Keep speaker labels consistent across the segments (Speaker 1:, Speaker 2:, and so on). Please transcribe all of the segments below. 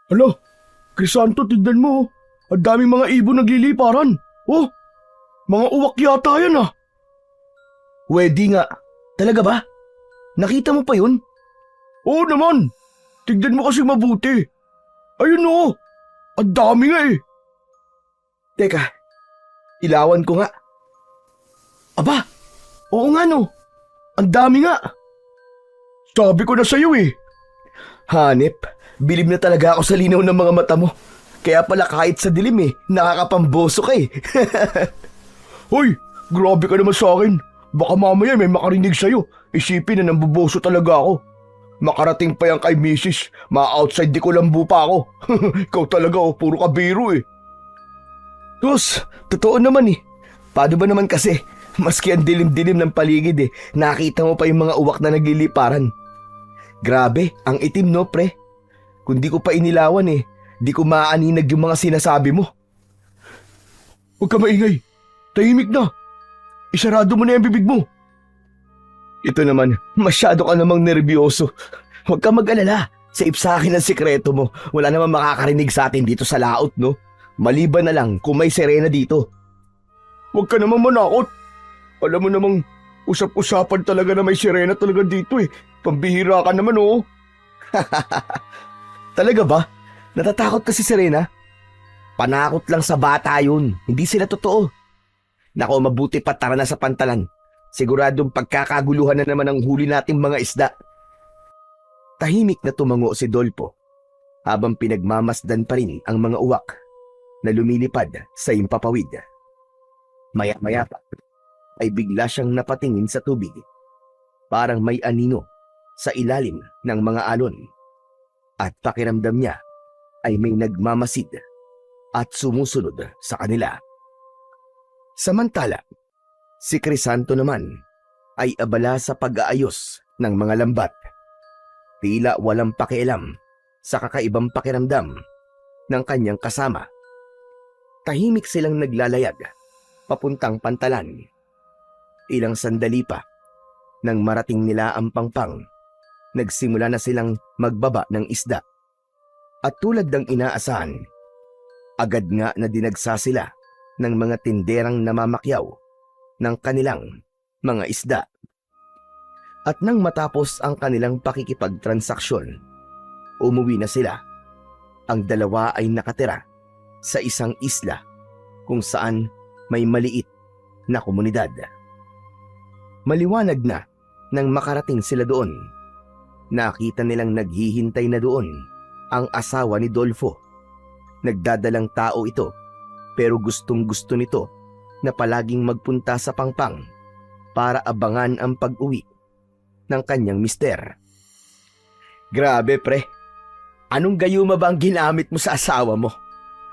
Speaker 1: Hala, Crisanto, tignan mo. Ang daming mga ibon nagliliparan. Oh, mga uwak yata yan ah.
Speaker 2: Pwede nga. Talaga ba? Nakita mo pa yun?
Speaker 1: Oo naman. Tignan mo kasi mabuti. Ayun oh, ang dami nga eh.
Speaker 2: Teka, ilawan ko nga. Aba, oo nga no. Ang dami nga.
Speaker 1: Sabi ko na sa'yo eh.
Speaker 2: Hanep, bilib na talaga ako sa linaw ng mga mata mo. Kaya pala kahit sa dilim nakakapamboso ka eh.
Speaker 1: Hoy, grabe ka naman sa akin. Baka mamaya may makarinig sa'yo. Isipin na nambuboso talaga ako. Makarating pa yan kay misis. Ma-outside di ko lambu pa ako. Ikaw talaga puro ka biro eh.
Speaker 2: Tus, totoo naman eh. Paano ba naman kasi, maski ang dilim-dilim ng paligid nakita mo pa yung mga uwak na nagliliparan. Grabe, ang itim no pre. Kung di ko pa inilawan di ko maaninag yung mga sinasabi mo.
Speaker 1: Huwag ka maingay. Tahimik na. Isarado mo na yung bibig mo.
Speaker 2: Ito naman, masyado ka namang nerbiyoso. Huwag ka mag-alala. Safe sa akin ang sikreto mo. Wala namang makakarinig sa atin dito sa laot, no? Maliban na lang kung may sirena dito.
Speaker 1: Huwag ka namang manakot. Alam mo namang usap-usapan talaga na may sirena talaga dito eh. Pambihira ka naman oh.
Speaker 2: Talaga ba? Natatakot ka si Serena? Panakot lang sa bata yun. Hindi sila totoo. Nako, mabuti pa tara na sa pantalan. Siguradong pagkakaguluhan na naman ang huli nating mga isda. Tahimik na tumango si Dolpo habang pinagmamasdan pa rin ang mga uwak na lumilipad sa impapawid. Maya-maya pa ay bigla siyang napatingin sa tubig. Parang may anino sa ilalim ng mga alon. At pakiramdam niya ay may nagmamasid at sumusunod sa kanila. Samantala, si Crisanto naman ay abala sa pag-aayos ng mga lambat. Tila walang pakialam sa kakaibang pakiramdam ng kanyang kasama. Tahimik silang naglalayag papuntang pantalan. Ilang sandali pa, nang marating nila ang pangpang, nagsimula na silang magbaba ng isda. At tulad ng inaasahan, agad nga na dinagsa sila ng mga tinderang namamakyaw ng kanilang mga isda. At nang matapos ang kanilang pakikipagtransaksyon, umuwi na sila. Ang dalawa ay nakatira sa isang isla kung saan may maliit na komunidad. Maliwanag na nang makarating sila doon. Nakita nilang naghihintay na doon ang asawa ni Dolfo. Nagdadalang tao ito pero gustong-gusto nito na palaging magpunta sa pangpang para abangan ang pag-uwi ng kanyang mister. Grabe pre, anong gayuma ba ang ginamit mo sa asawa mo?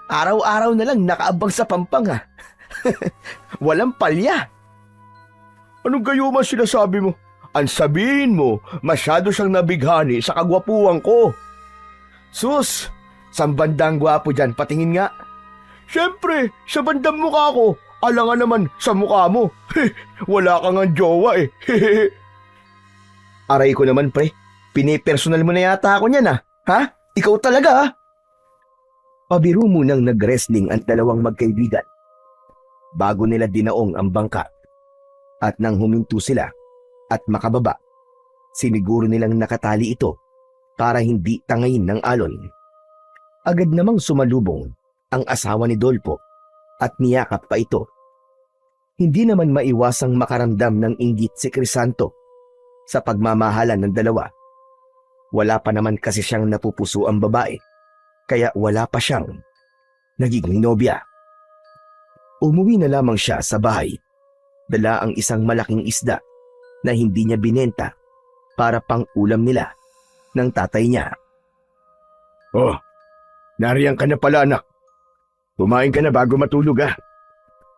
Speaker 2: Araw-araw na lang nakaabang sa pampang ha. Walang palya.
Speaker 1: Anong gayuma sinasabi mo? Ang sabihin mo, masyado siyang nabighani sa kagwapuan ko.
Speaker 2: Sus, saan bandang gwapo dyan? Patingin nga.
Speaker 1: Siyempre, sa bandang mukha ko. Alangan naman sa mukha mo. Wala kang ang jowa eh.
Speaker 2: Aray ko naman pre, pinipersonal mo na yata ako niyan ha? Ikaw talaga ha? Pabiro munang nag-wrestling ang dalawang magkaibigan bago nila dinaong ang bangka. At nang huminto sila at makababa, siniguro nilang nakatali ito para hindi tangayin ng alon. Agad namang sumalubong ang asawa ni Dolpo at niyakap pa ito. Hindi naman maiwasang makaramdam ng inggit si Crisanto sa pagmamahalan ng dalawa. Wala pa naman kasi siyang napupuso ang babae, kaya wala pa siyang nagiging nobya. Umuwi na lamang siya sa bahay. Dala ang isang malaking isda na hindi niya binenta para pang ulam nila ng tatay niya.
Speaker 1: Oh, nariyan ka na pala anak. Kumain ka na bago matulog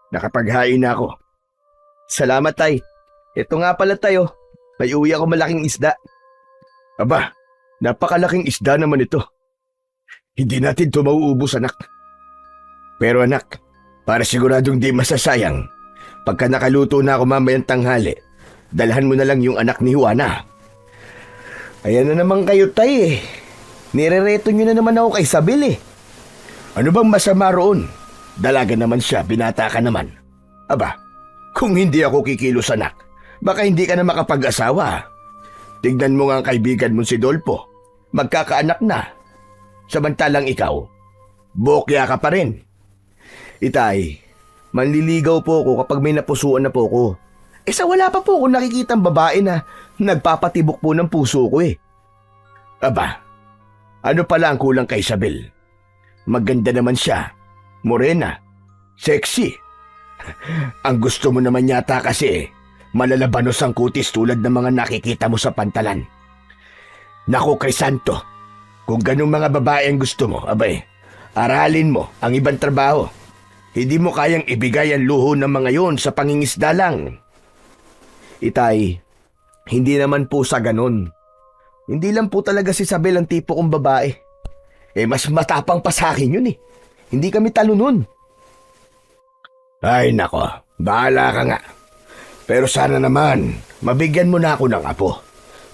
Speaker 1: Nakapaghain na ako.
Speaker 2: Salamat tay. Ito nga pala tayo. May uwi ako malaking isda.
Speaker 1: Aba, napakalaking isda naman ito. Hindi natin ito mauubos anak. Pero anak, para siguradong di masasayang, pagka nakaluto na ako mamayang tanghali, dalhan mo na lang yung anak ni Juana.
Speaker 2: Ayan na naman kayo tay Nirereto nyo na naman ako kay Isabel eh.
Speaker 1: Ano bang masama roon? Dalaga naman siya, binata ka naman. Aba, kung hindi ako kikilos anak, baka hindi ka na makapag-asawa. Tignan mo nga ang kaibigan mo si Dolpo. Magkakaanak na. Samantalang ikaw, bokya ka pa rin.
Speaker 2: Itay, manliligaw po ako kapag may napusuan na po ako. Sa wala pa po ako nakikitang babae na nagpapatibok po ng puso ko eh.
Speaker 1: Aba, ano pala ang kulang kay Isabel? Maganda naman siya, morena, sexy. Ang gusto mo naman yata kasi, malalabanos ang kutis tulad ng mga nakikita mo sa pantalan. Naku, Crisanto, kung ganung mga babae ang gusto mo, abay, aralin mo ang ibang trabaho. Hindi mo kayang ibigay ang luho ng mga yon sa pangingisda lang.
Speaker 2: Itay, hindi naman po sa ganon. Hindi lang po talaga si Isabel ang tipo kong babae.
Speaker 1: Mas matapang pa sa akin yun eh.
Speaker 2: Hindi kami talo nun.
Speaker 1: Ay nako, bahala ka nga. Pero sana naman, mabigyan mo na ako ng apo.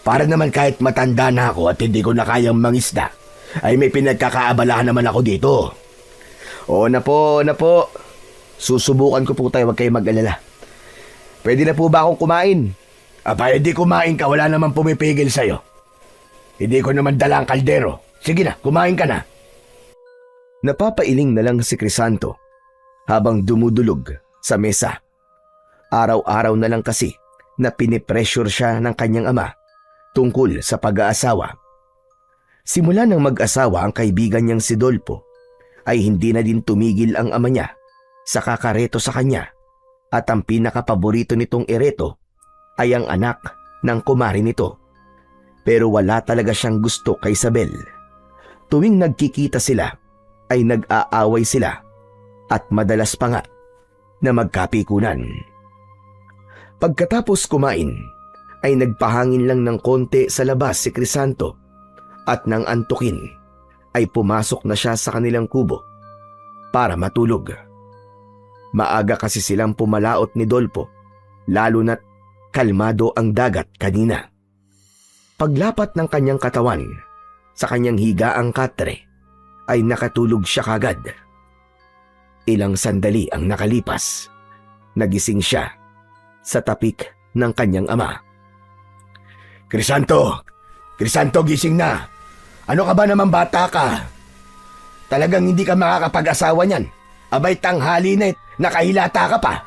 Speaker 1: Para naman kahit matanda na ako at hindi ko na kayang mangisda, ay may pinagkakaabalahan naman ako dito.
Speaker 2: Oo na po. Susubukan ko po tayo, huwag kayo mag-alala. Pwede na po ba akong kumain?
Speaker 1: Aba, hindi kumain ka, wala naman pumipigil sa'yo. Hindi ko naman dala ang kaldero. Sige na, kumain ka na.
Speaker 2: Napapailing na lang si Crisanto habang dumudulog sa mesa. Araw-araw na lang kasi na pinipressure siya ng kanyang ama tungkol sa pag-aasawa. Simula nang mag-asawa ang kaibigan niyang si Dolpo, ay hindi na din tumigil ang ama niya sa kakareto sa kanya, at ang pinakapaborito nitong ereto ay ang anak ng kumari nito. Pero wala talaga siyang gusto kay Isabel. Tuwing nagkikita sila ay nag-aaway sila at madalas pa nga na magkapikunan. Pagkatapos kumain ay nagpahangin lang ng konti sa labas si Crisanto, at nang antukin ay pumasok na siya sa kanilang kubo para matulog. Maaga kasi silang pumalaot ni Dolpo, lalo na't kalmado ang dagat kanina. Paglapat ng kanyang katawan sa kanyang higaang katre ay nakatulog siya kagad. Ilang sandali ang nakalipas, nagising siya sa tapik ng kanyang ama.
Speaker 1: Crisanto, gising na. Ano ka ba naman, bata ka? Talagang hindi ka makakapag-asawa niyan. Abay, tanghali na nakahilata ka pa.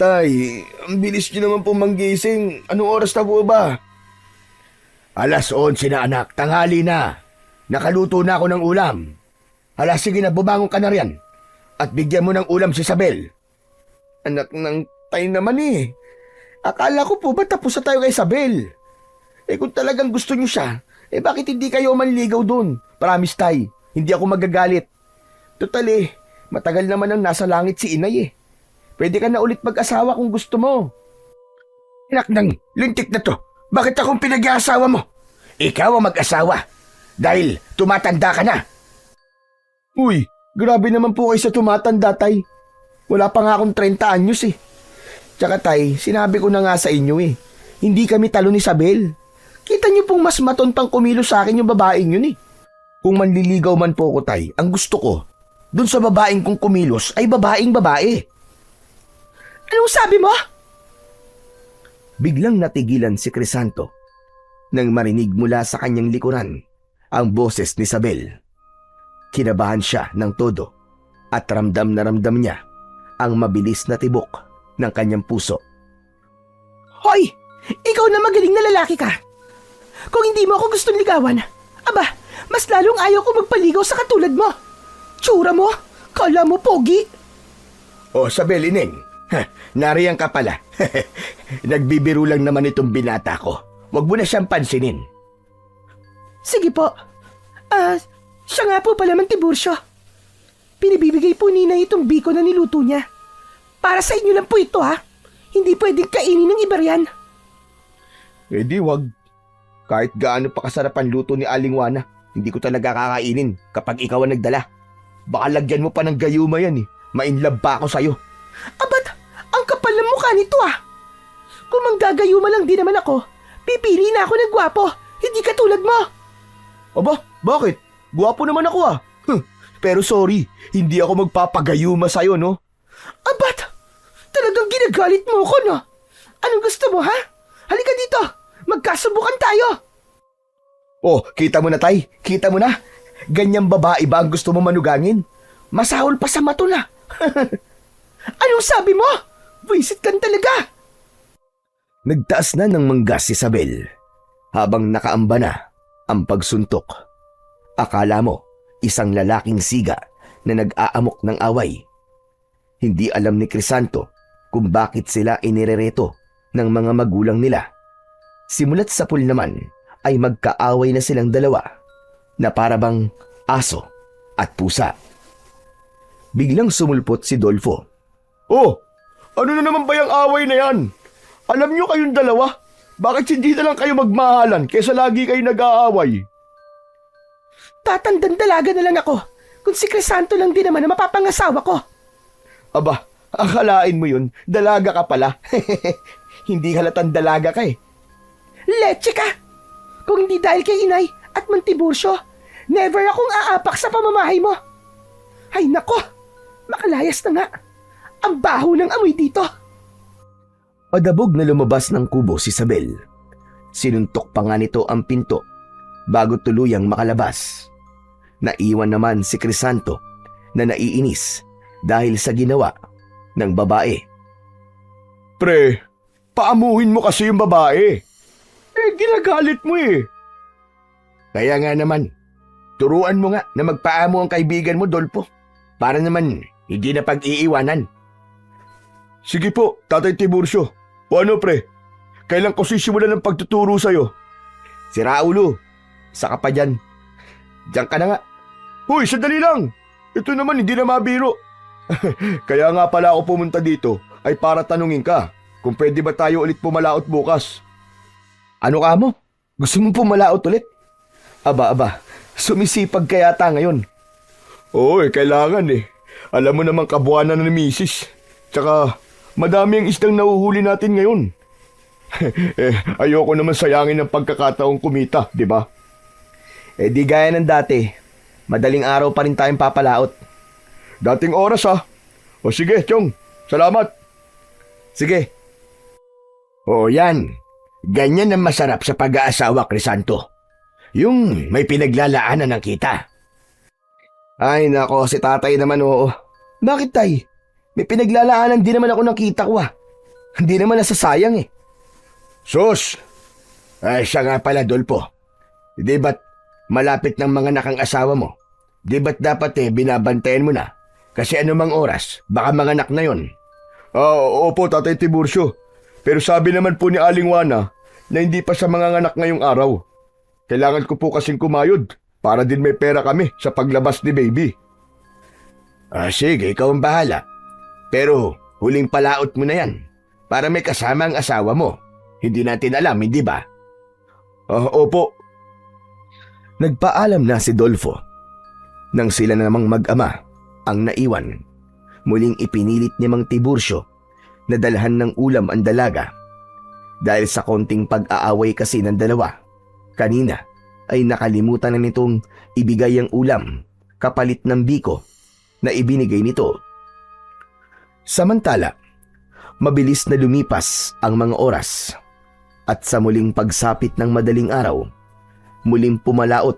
Speaker 2: Tay, ang bilis niyo naman po manggising. Anong oras na po ba?
Speaker 1: 11:00 na anak, tanghali na. Nakaluto na ako ng ulam. Sige na, bumangon ka na riyan. At bigyan mo ng ulam si Isabel.
Speaker 2: Anak ng tay naman eh. Akala ko po ba tapos na tayo kay Isabel? Kung talagang gusto niyo siya, bakit hindi kayo manligaw doon? Promise tay, hindi ako magagalit. Total matagal naman ang nasa langit si inay eh. Pwede ka na ulit mag-asawa kung gusto mo.
Speaker 1: Anak ng lintik na to, bakit akong pinag-aasawa mo? Ikaw ang mag-asawa, dahil tumatanda ka na.
Speaker 2: Uy, grabe naman po kayo sa tumatanda tay. Wala pa nga akong 30 anyos eh. Tsaka tay, sinabi ko na nga sa inyo hindi kami talo ni Isabel. Kita niyo pong mas maton pang kumilos sa akin yung babaeng yun eh. Kung manliligaw man po ko tay, ang gusto ko, dun sa babaeng kong kumilos ay babaeng babae. Anong sabi mo? Biglang natigilan si Crisanto nang marinig mula sa kanyang likuran ang boses ni Isabel. Kinabahan siya ng todo at ramdam na ramdam niya ang mabilis na tibok ng kanyang puso. Hoy! Ikaw na magaling na lalaki ka! Kung hindi mo ako gustong ligawan, aba, mas lalong ayaw ko magpaligaw sa katulad mo. Tsura mo, kala mo pogi.
Speaker 1: Isabel, ineng, nariyan ka pala. Nagbibiro lang naman itong binata ko. Huwag mo na siyang pansinin.
Speaker 3: Sige po. Siya nga po pala man Tiburcio. Pinibibigay po ni Inay itong biko na niluto niya. Para sa inyo lang po ito Hindi pwedeng kainin ng iba riyan.
Speaker 2: Di wag. Kahit gaano pa kasarap ang luto ni Aling Juana, hindi ko talaga kakainin kapag ikaw ang nagdala. Baka lagyan mo pa ng gayuma yan Mainlove pa ako sa'yo.
Speaker 3: Abat, ang kapal ng mukha nito Kung manggagayuma lang din naman ako, pipili na ako ng gwapo, hindi katulad mo.
Speaker 2: Aba,
Speaker 1: Bakit? Gwapo naman ako ah. Pero sorry, hindi ako magpapagayuma sa'yo, no?
Speaker 3: Abat! Talagang ginagalit mo ako, no? Anong gusto mo, ha? Halika dito! Magkasubukan tayo!
Speaker 2: Oh, kita mo na, Tay. Kita mo na. Ganyang babae ba ang gusto mo manugangin? Masahol pa sa mato na.
Speaker 3: Anong sabi mo? Visit kan talaga!
Speaker 2: Nagtaas na ng manggas si Isabel habang nakaamba na ang pagsuntok. Akala mo, isang lalaking siga na nag-aamok ng away. Hindi alam ni Crisanto kung bakit sila inirereto ng mga magulang nila. Simulat sa pool naman ay magkaaway na silang dalawa na parabang aso at pusa. Biglang sumulpot si Dolfo.
Speaker 1: Oh, ano na naman ba yung away na yan? Alam nyo kayong dalawa? Bakit hindi na lang kayo magmahalan kaysa lagi kayo nag-aaway?
Speaker 3: Tatandang dalaga na lang ako kung si Crisanto lang din naman na mapapangasawa ko.
Speaker 1: Aba, akalain mo yun, dalaga ka pala. Hindi halatang dalaga ka eh.
Speaker 3: Leche ka! Kung hindi dahil kay inay at Mantibursyo, never akong aapak sa pamamahay mo. Ay nako, makalayas na nga. Ang baho ng amoy dito.
Speaker 2: Padabog na lumabas ng kubo si Isabel. Sinuntok pa nga nito ang pinto bago tuluyang makalabas. Naiwan naman si Crisanto na naiinis dahil sa ginawa ng babae.
Speaker 1: Pre, paamuhin mo kasi yung babae. Ginagalit mo eh.
Speaker 2: Kaya nga naman, turuan mo nga na magpaamo ang kaibigan mo, Dolpo. Para naman hindi na pag-iiwanan.
Speaker 1: Sige po, Tatay Tiburcio. O ano pre, kailan ko sisimulan ng pagtuturo sa'yo?
Speaker 2: Si Raulo, saka pa dyan. Diyan ka na nga.
Speaker 1: Huy, sandali lang. Ito naman hindi na mabiro. Kaya nga pala ako pumunta dito ay para tanungin ka kung pwede ba tayo ulit pumalaot bukas.
Speaker 2: Ano ka mo? Gusto mong pumalaot ulit? Aba, sumisipag ka yata ngayon.
Speaker 1: Oo kailangan eh. Alam mo naman kabuhanan ni Mrs. Tsaka madami ang isdang nahuhuli natin ngayon. Ayoko naman sayangin ng pagkakataong kumita, di ba?
Speaker 2: Eh di gaya ng dati, madaling araw pa rin tayong papalaot.
Speaker 1: Dating oras ah. O sige, Chong. Salamat.
Speaker 2: Sige. O yan. Ganyan ang masarap sa pag-aasawa, Crisanto. Yung may pinaglalaanan ng kita. Ay nako, si tatay naman oo. Bakit tay? May pinaglalaanan din naman ako ng kita ko ah. Hindi naman nasasayang eh.
Speaker 1: Sus!
Speaker 2: Ay siya nga pala, Dolpo. Di ba't malapit ng mga nakang asawa mo? Di ba't dapat binabantayan mo na? Kasi anumang oras, baka manganak na yon.
Speaker 1: Opo, Tatay Tiburcio. Pero sabi naman po ni Aling Juana na hindi pa siya manganganak ngayong araw. Kailangan ko po kasing kumayod para din may pera kami sa paglabas ni baby.
Speaker 2: Sige, ikaw ang bahala. Pero huling palaot mo na yan para may kasama ang asawa mo. Hindi natin alam, hindi ba?
Speaker 1: Opo.
Speaker 2: Nagpaalam na si Dolfo. Nang sila namang mag-ama ang naiwan, muling ipinilit ni Mang Tiburcio na dalhan ng ulam ang dalaga. Dahil sa konting pag-aaway kasi ng dalawa, kanina ay nakalimutan na nitong ibigay ang ulam kapalit ng biko na ibinigay nito. Samantala, mabilis na lumipas ang mga oras at sa muling pagsapit ng madaling araw, muling pumalaot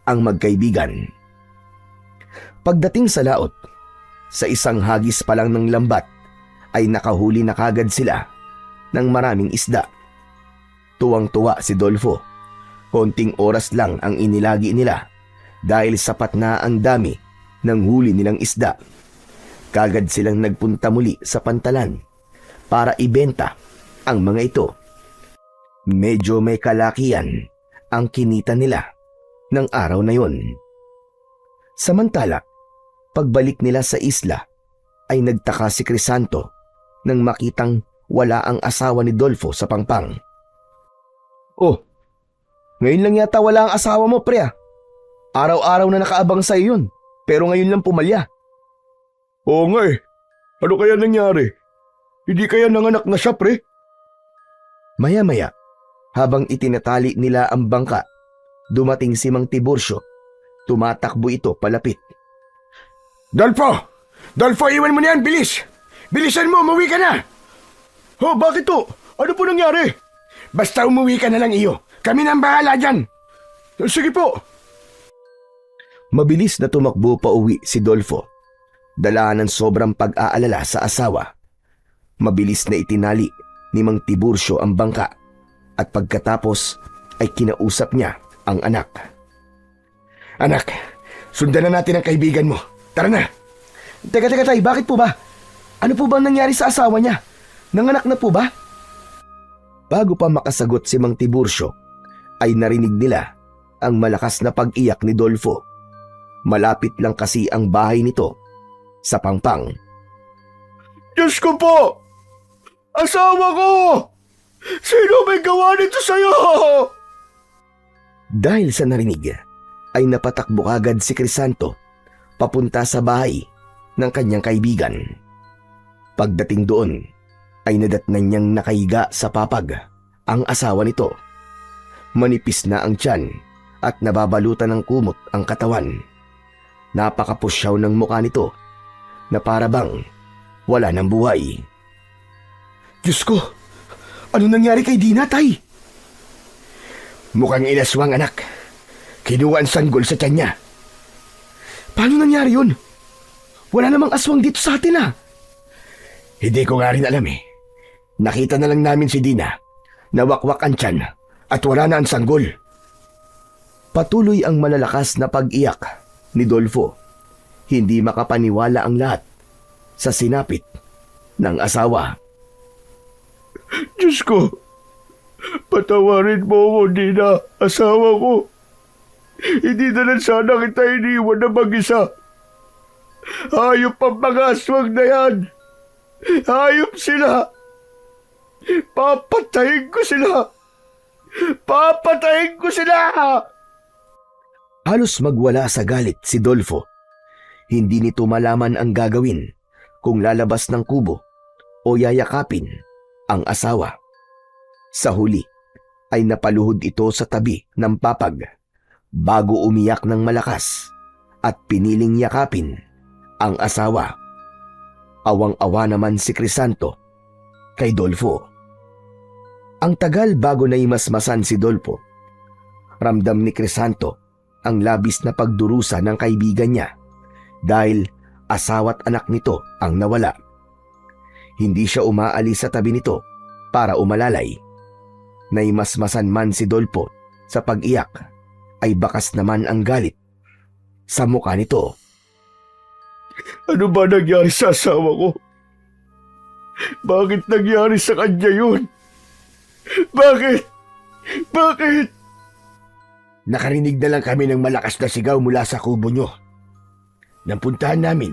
Speaker 2: ang magkaibigan. Pagdating sa laot, sa isang hagis pa lang ng lambat ay nakahuli na kagad sila ng maraming isda. Tuwang-tuwa si Dolfo. Konting oras lang ang inilagi nila dahil sapat na ang dami ng huli nilang isda. Kagad silang nagpunta muli sa pantalan para ibenta ang mga ito. Medyo may kalakihan ang kinita nila ng araw na yon. Samantala, pagbalik nila sa isla ay nagtaka si Crisanto nang makitang wala ang asawa ni Dolfo sa pangpang. Oh, ngayon lang yata wala ang asawa mo, pre ah. Araw-araw na nakaabang sa yun, pero ngayon lang pumalya.
Speaker 1: Oo nga eh. Ano kaya nangyari? Hindi kaya nanganak na siya, pre?
Speaker 2: Maya-maya, habang itinatali nila ang bangka, dumating si Mang Tiburcio Tumatakbo ito palapit.
Speaker 1: Dolfo! Dolfo, iwan mo na yan! Bilis! Bilisan mo! Umuwi ka na! Oh, bakit to? Ano po nangyari? Basta umuwi ka na lang iyo. Kami nang bahala dyan. Sige po.
Speaker 2: Mabilis na tumakbo pa uwi si Dolfo. Dala ng sobrang pag-aalala sa asawa. Mabilis na itinali ni Mang Tiburcio ang bangka at pagkatapos ay kinausap niya ang anak.
Speaker 1: Anak, sundan na natin ang kaibigan mo. Tara na.
Speaker 3: Teka tay, bakit po ba? Ano po ba nangyari sa asawa niya? Nanganak na po ba?
Speaker 2: Bago pa makasagot si Mang Tiburcio, ay narinig nila ang malakas na pag-iyak ni Dolfo. Malapit lang kasi ang bahay nito sa Pangpang.
Speaker 1: Diyos ko po! Asawa ko! Sino may gawa nito sa'yo?
Speaker 2: Dahil sa narinig, ay napatakbo agad si Crisanto papunta sa bahay ng kanyang kaibigan. Pagdating doon, ay nadatnan niyang nakahiga sa papag ang asawa nito. Manipis na ang tiyan at nababalutan ng kumot ang katawan. Napakapusyaw ng mukha nito na para bang wala ng buhay.
Speaker 1: Diyos ko! Ano nangyari kay Dina, tay? Mukhang inaswang, anak. Kinuha ang sanggol sa tiyan niya.
Speaker 3: Paano nangyari yun? Wala namang aswang dito sa atin
Speaker 1: Hindi ko nga rin alam eh. Nakita na lang namin si Dina. Nawakwak ang tiyan at wala na ang sanggol.
Speaker 2: Patuloy ang malalakas na pag-iyak ni Dolfo. Hindi makapaniwala ang lahat sa sinapit ng asawa.
Speaker 1: Diyos ko! Patawarin mo ako, Dina, asawa ko. Hindi na lang sana kita iniwan na mag-isa. Hayop ang mga aswang na yan. Hayop sila. Papatayin ko sila. Papatayin ko sila.
Speaker 2: Halos magwala sa galit si Dolfo. Hindi nito malaman ang gagawin kung lalabas ng kubo o yayakapin ang asawa. Sa huli ay napaluhod ito sa tabi ng papag bago umiyak ng malakas at piniling yakapin ang asawa. Awang-awa naman si Crisanto kay Dolfo. Ang tagal bago naimasmasan si Dolfo. Ramdam ni Crisanto ang labis na pagdurusa ng kaibigan niya dahil asawa't anak nito ang nawala. Hindi siya umaalis sa tabi nito para umalalay. Naimasmasan man si Dolfo sa pag-iyak ay bakas naman ang galit sa mukha nito.
Speaker 1: Ano ba nangyari sa asawa ko? Bakit nangyari sa kanya yun? Bakit? Bakit?
Speaker 2: Nakarinig na lang kami ng malakas na sigaw mula sa kubo nyo. Nang puntahan namin,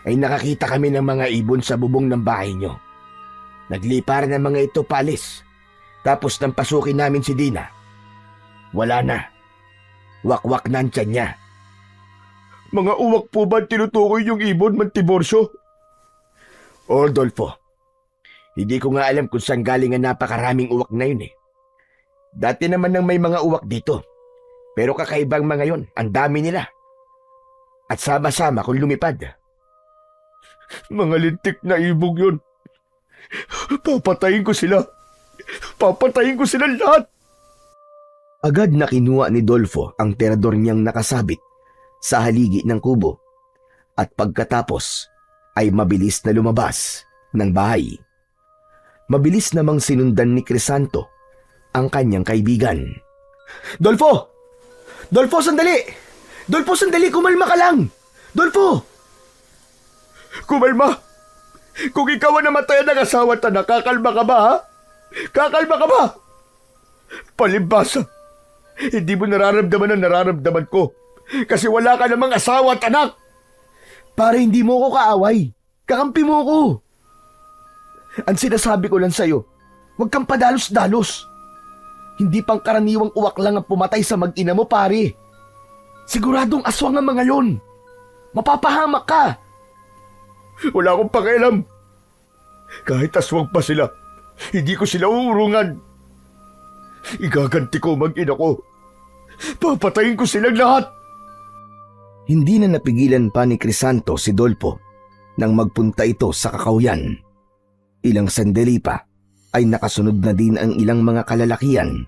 Speaker 2: ay nakakita kami ng mga ibon sa bubong ng bahay nyo. Nagliparan ng mga ito palis. Tapos nang pasukin namin si Dina, wala na. Wakwak na ang tiyan niya.
Speaker 1: Mga uwak po ba tinutukoy yung ibon, Mang Tiburcio?
Speaker 2: O, Dolfo, hindi ko nga alam kung saan galing ang napakaraming uwak na yun eh. Dati naman nang may mga uwak dito. Pero kakaibang mga yon, ang dami nila. At sama-sama kung lumipad.
Speaker 1: Mga lintik na ibog yun. Papatayin ko sila. Papatayin ko sila lahat.
Speaker 2: Agad na kinuha ni Dolfo ang terador niyang nakasabit sa haligi ng kubo at pagkatapos ay mabilis na lumabas ng bahay. Mabilis namang sinundan ni Crisanto ang kanyang kaibigan.
Speaker 3: Dolfo! Dolfo, sandali! Dolfo, sandali! Kumalma ka lang! Dolfo!
Speaker 1: Kumalma! Kung ikaw ang namatayan ng asawa at anak, kakalma ka ba, ha? Kakalma ka ba? Palibasa! Hindi mo nararamdaman ang nararamdaman ko kasi wala ka namang asawa at anak!
Speaker 3: Para hindi mo ko kaaway. Kakampi mo ko. Ang sinasabi ko lang sa'yo, huwag kang padalos-dalos. Hindi pang karaniwang uwak lang ang pumatay sa mag-ina mo, pare. Siguradong aswang ang mga yon. Mapapahamak ka.
Speaker 1: Wala akong pakialam. Kahit aswang pa sila, hindi ko sila uurungan. Igaganti ko mag-ina ko. Papatayin ko silang lahat.
Speaker 2: Hindi na napigilan pa ni Crisanto si Dolpo nang magpunta ito sa kakawyan. Ilang sandali pa ay nakasunod na din ang ilang mga kalalakian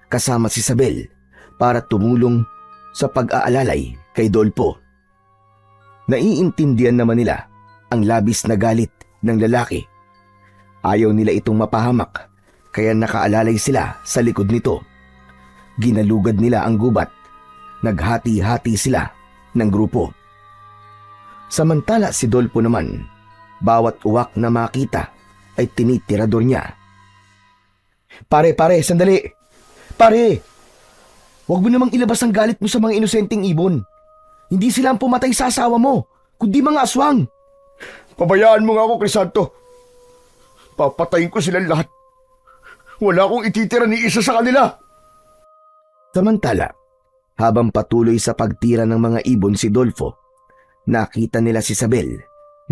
Speaker 2: kasama si Isabel para tumulong sa pag-aalalay kay Dolpo. Naiintindihan naman nila ang labis na galit ng lalaki. Ayaw nila itong mapahamak kaya nakaalalay sila sa likod nito. Ginalugad nila ang gubat. Naghati-hati sila ng grupo. Samantala si Dolpo naman, bawat uwak na makita ay tinitirador niya.
Speaker 1: Pare, sandali. Pare, huwag mo namang ilabas ang galit mo sa mga inosenteng ibon. Hindi sila ang pumatay sa asawa mo, kundi mga aswang. Pabayaan mo nga ako, Crisanto. Papatayin ko silang lahat. Wala akong ititira ni isa sa kanila.
Speaker 2: Samantala, habang patuloy sa pagtira ng mga ibon si Dolfo, nakita nila si Isabel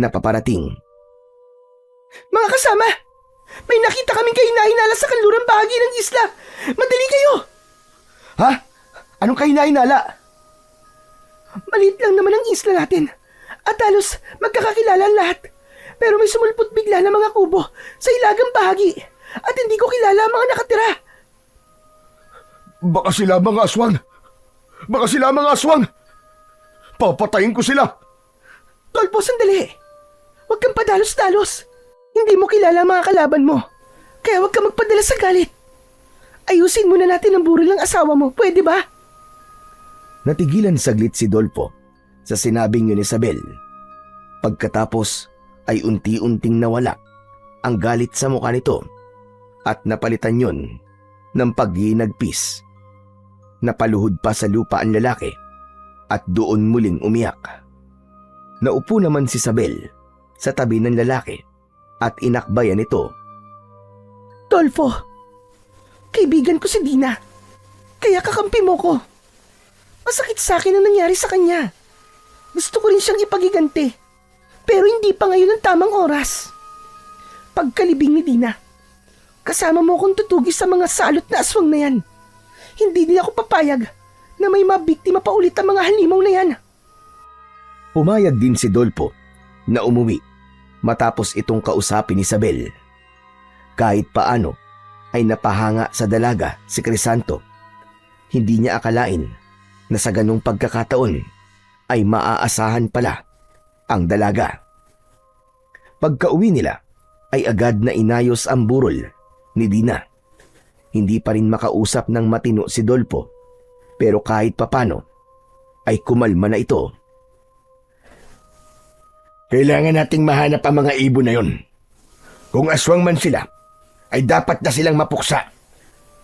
Speaker 2: na paparating.
Speaker 3: Mga kasama, may nakita kaming kahinahinala sa kanlurang bahagi ng isla. Madali kayo!
Speaker 1: Ha? Anong kahinahinala?
Speaker 3: Maliit lang naman ang isla natin. At halos magkakakilala ang lahat. Pero may sumulpot bigla na mga kubo sa ilagang bahagi. At hindi ko kilala ang mga nakatira.
Speaker 1: Baka sila mga aswang. Baka sila mga aswang. Papatayin ko sila.
Speaker 3: Dolpo, sandali. Huwag kang padalos-dalos. Hindi mo kilala ang mga kalaban mo. Kaya huwag kang magpadala sa galit. Ayusin muna natin ang burol ng asawa mo. Pwede ba?
Speaker 2: Natigilan saglit si Dolfo sa sinabing yun ni Isabel. Pagkatapos ay unti-unting nawala ang galit sa mukha nito at napalitan yun ng paghinagpis. Napaluhod pa sa lupa ang lalaki at doon muling umiyak. Naupo naman si Isabel sa tabi ng lalaki at inakbayan ito.
Speaker 3: Dolfo, kaibigan ko si Dina. Kaya kakampi mo ko. Masakit sa akin ang nangyari sa kanya. Gusto ko rin siyang ipagiganti. Pero hindi pa ngayon ang tamang oras. Pagkalibing ni Dina, kasama mo akong tutugi sa mga salot na aswang na yan. Hindi din ako papayag na may mabiktima pa ulit ang mga halimaw na yan.
Speaker 2: Pumayag din si Dolfo na umuwi matapos itong kausapin ni Isabel. Kahit paano ay napahanga sa dalaga si Crisanto. Hindi niya akalain na sa ganung pagkakataon ay maaasahan pala ang dalaga. Pagkauwi nila ay agad na inayos ang burol ni Dina. Hindi pa rin makausap ng matino si Dolfo, pero kahit papano ay kumalma na ito.
Speaker 1: Kailangan nating mahanap ang mga ibon na yon. Kung aswang man sila, ay dapat na silang mapuksa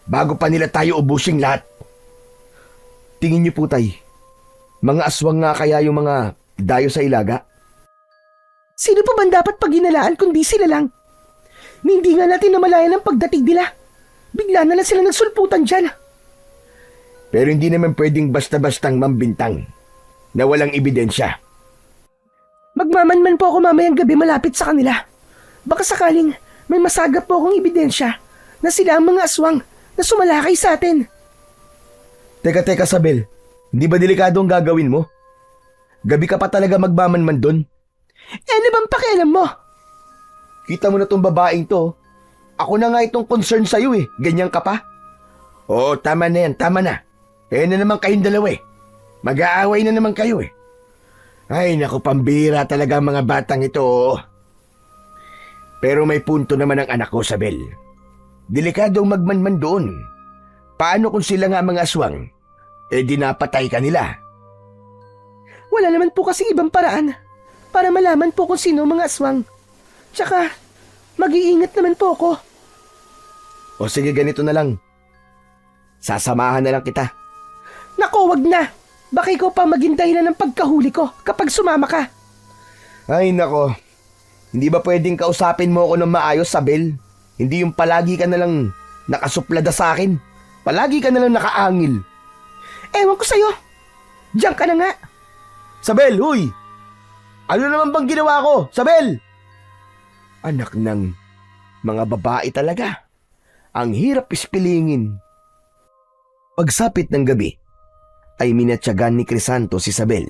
Speaker 1: bago pa nila tayo ubusing lahat.
Speaker 2: Tingin niyo po, tay, mga aswang nga kaya yung mga dayo sa ilaga?
Speaker 3: Sino pa man dapat paghinalaan kundi sila lang? Hindi nga natin namalayan ang pagdating nila. Bigla na lang sila nagsulputan dyan.
Speaker 1: Pero hindi naman pwedeng basta-bastang mambintang na walang ebidensya.
Speaker 3: Magmamanman po ako mamayang gabi malapit sa kanila. Baka sakaling may masagap po akong ebidensya na sila ang mga aswang na sumalakay sa atin.
Speaker 2: Teka, Isabel. Hindi ba delikado ang gagawin mo? Gabi ka pa talaga magmamanman doon?
Speaker 3: Ano bang pakialam mo?
Speaker 2: Kita mo na tong babaeng to. Ako na nga itong concern sa'yo eh. Ganyan ka pa?
Speaker 1: Oo, tama na yan, tama na. Eh na naman kayong dalawa eh. Mag-aaway na naman kayo eh. Ay, naku, pambira talaga ang mga batang ito. Pero may punto naman ang anak ko, Isabel. Delikadong magmanman doon. Paano kung sila nga mga aswang? Eh di napatay ka nila.
Speaker 3: Wala naman po kasing ibang paraan para malaman po kung sino mga aswang. Tsaka, mag-iingat naman po ako.
Speaker 2: O sige, ganito na lang. Sasamahan na lang kita.
Speaker 3: Nako, wag na. Baka ikaw pa maging dahilan ng pagkahuli ko kapag sumama ka.
Speaker 2: Ay nako, hindi ba pwedeng kausapin mo ako ng maayos, Isabel? Hindi yung palagi ka na lang nakasuplada sa akin. Palagi ka na lang nakaangil.
Speaker 3: Ewan ko sa'yo. Diyan ka na nga.
Speaker 2: Isabel, huy! Ano naman bang ginawa ko, Isabel? Anak ng mga babae talaga. Ang hirap ispilingin. Pagsapit ng gabi, ay minatyagan ni Crisanto si Isabel